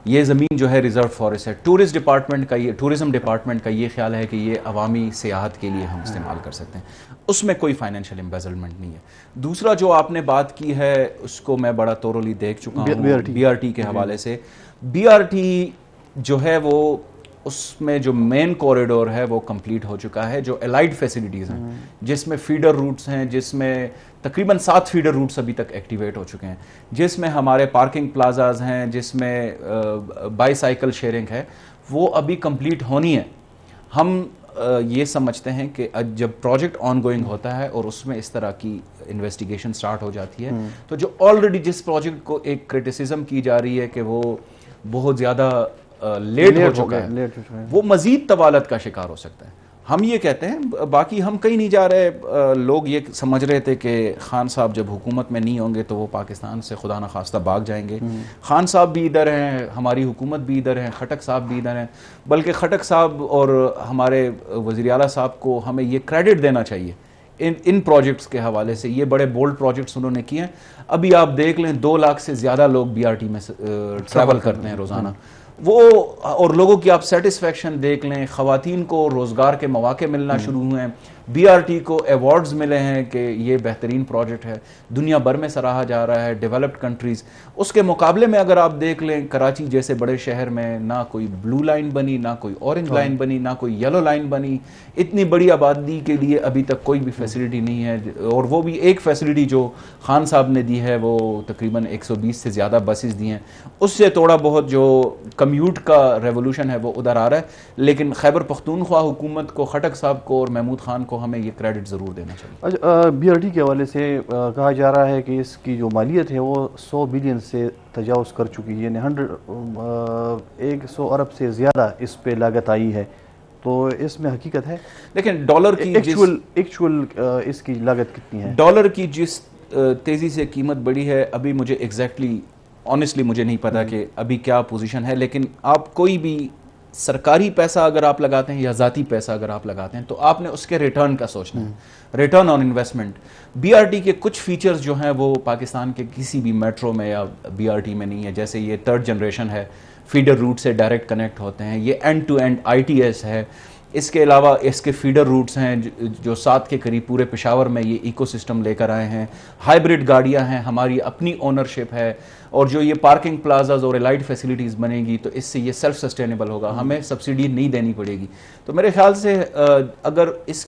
یہ زمین جو ہے ریزرو فارسٹ ہے. ٹورزم ڈپارٹمنٹ کا یہ خیال ہے کہ یہ عوامی سیاحت کے لیے ہم استعمال کر سکتے ہیں. اس میں کوئی فائنینشیل امبیزلمنٹ نہیں ہے. دوسرا جو آپ نے بات کی ہے اس کو میں بڑا تورولی دیکھ چکا ہوں بی آر ٹی کے حوالے سے. بی آر ٹی جو ہے وہ اس میں جو مین کوریڈور ہے وہ کمپلیٹ ہو چکا ہے. جو الائڈ فیسلٹیز ہیں جس میں فیڈر روٹس ہیں, جس میں تقریباً 7 فیڈر روٹس ابھی تک ایکٹیویٹ ہو چکے ہیں, جس میں ہمارے پارکنگ پلازاز ہیں, جس میں بائی سائیکل شیئرنگ ہے, وہ ابھی کمپلیٹ ہونی ہے. ہم یہ سمجھتے ہیں کہ جب پروجیکٹ آن گوئنگ ہوتا ہے اور اس میں اس طرح کی انویسٹیگیشن سٹارٹ ہو جاتی ہے تو جو آلریڈی جس پروجیکٹ کو ایک کرٹیسزم کی جا رہی ہے کہ وہ بہت زیادہ لیٹ ہو چکا ہے, وہ مزید طوالت کا شکار ہو سکتا ہے. ہم یہ کہتے ہیں, باقی ہم کہیں نہیں جا رہے. لوگ یہ سمجھ رہے تھے کہ خان صاحب جب حکومت میں نہیں ہوں گے تو وہ پاکستان سے خدا نخواستہ بھاگ جائیں گے. خان صاحب بھی ادھر ہیں, ہماری حکومت بھی ادھر ہے, خٹک صاحب بھی ادھر ہیں. بلکہ خٹک صاحب اور ہمارے وزیر اعلیٰ صاحب کو ہمیں یہ کریڈٹ دینا چاہیے ان پروجیکٹس کے حوالے سے. یہ بڑے بولڈ پروجیکٹس انہوں نے کیے ہیں. ابھی آپ دیکھ لیں 2 لاکھ سے زیادہ لوگ بی آر ٹی میں ٹریول کرتے ہیں روزانہ. وہ اور لوگوں کی آپ سیٹسفیکشن دیکھ لیں. خواتین کو روزگار کے مواقع ملنا شروع ہوئے ہیں. بی آر ٹی کو ایوارڈز ملے ہیں کہ یہ بہترین پروجیکٹ ہے, دنیا بھر میں سراہا جا رہا ہے, ڈیولپڈ کنٹریز. اس کے مقابلے میں اگر آپ دیکھ لیں کراچی جیسے بڑے شہر میں نہ کوئی بلو لائن بنی, نہ کوئی اورنج لائن بنی, نہ کوئی یلو لائن بنی. اتنی بڑی آبادی کے لیے ابھی تک کوئی بھی فیسلٹی نہیں ہے. اور وہ بھی ایک فیسلٹی جو خان صاحب نے دی ہے وہ تقریباً 120 سے زیادہ بسز دی ہیں. اس سے تھوڑا بہت جو کمیوٹ کا ریولوشن ہے وہ ادھر آ رہا ہے. لیکن خیبر پختونخوا حکومت کو, خٹک صاحب کو اور محمود خان کو ہمیں یہ کریڈٹ ضرور دینا چاہیے. بی آر ٹی کے حوالے سے کہا جا رہا ہے کہ اس کی جو مالیت ہے وہ 100 بلین سے تجاوز کر چکی ہے, یعنی 100 ارب سے زیادہ اس پہ لاگت آئی ہے. تو اس میں حقیقت ہے؟ لیکن ڈالر کی ایکچوئل اس کی لاگت کتنی ہے؟ ڈالر کی جس تیزی سے قیمت بڑھی ہے, ابھی مجھے ایگزیکٹلی آنیسٹلی مجھے نہیں پتا کہ ابھی کیا پوزیشن ہے. لیکن آپ کوئی بھی سرکاری پیسہ اگر آپ لگاتے ہیں یا ذاتی پیسہ اگر آپ لگاتے ہیں تو آپ نے اس کے ریٹرن کا سوچنا ہے, return on investment. B R T کے کچھ فیچرز جو ہیں وہ پاکستان کے کسی بھی میٹرو میں یا بی آر ٹی میں نہیں ہے. جیسے یہ 3rd جنریشن ہے, فیڈر روٹ سے ڈائریکٹ کنیکٹ ہوتے ہیں. یہ end to end I T S ہے. اس کے علاوہ اس کے فیڈر روٹس ہیں جو 7 کے قریب پورے پشاور میں یہ ایکو سسٹم لے کر آئے ہیں. ہائیبرڈ گاڑیاں ہیں, ہماری اپنی اونرشپ ہے. اور جو یہ پارکنگ پلازاز اور الائڈ فیسلٹیز بنے گی تو اس سے یہ سیلف سسٹینیبل ہوگا, ہمیں سبسڈی نہیں دینی پڑے گی. تو میرے خیال سے اگر اس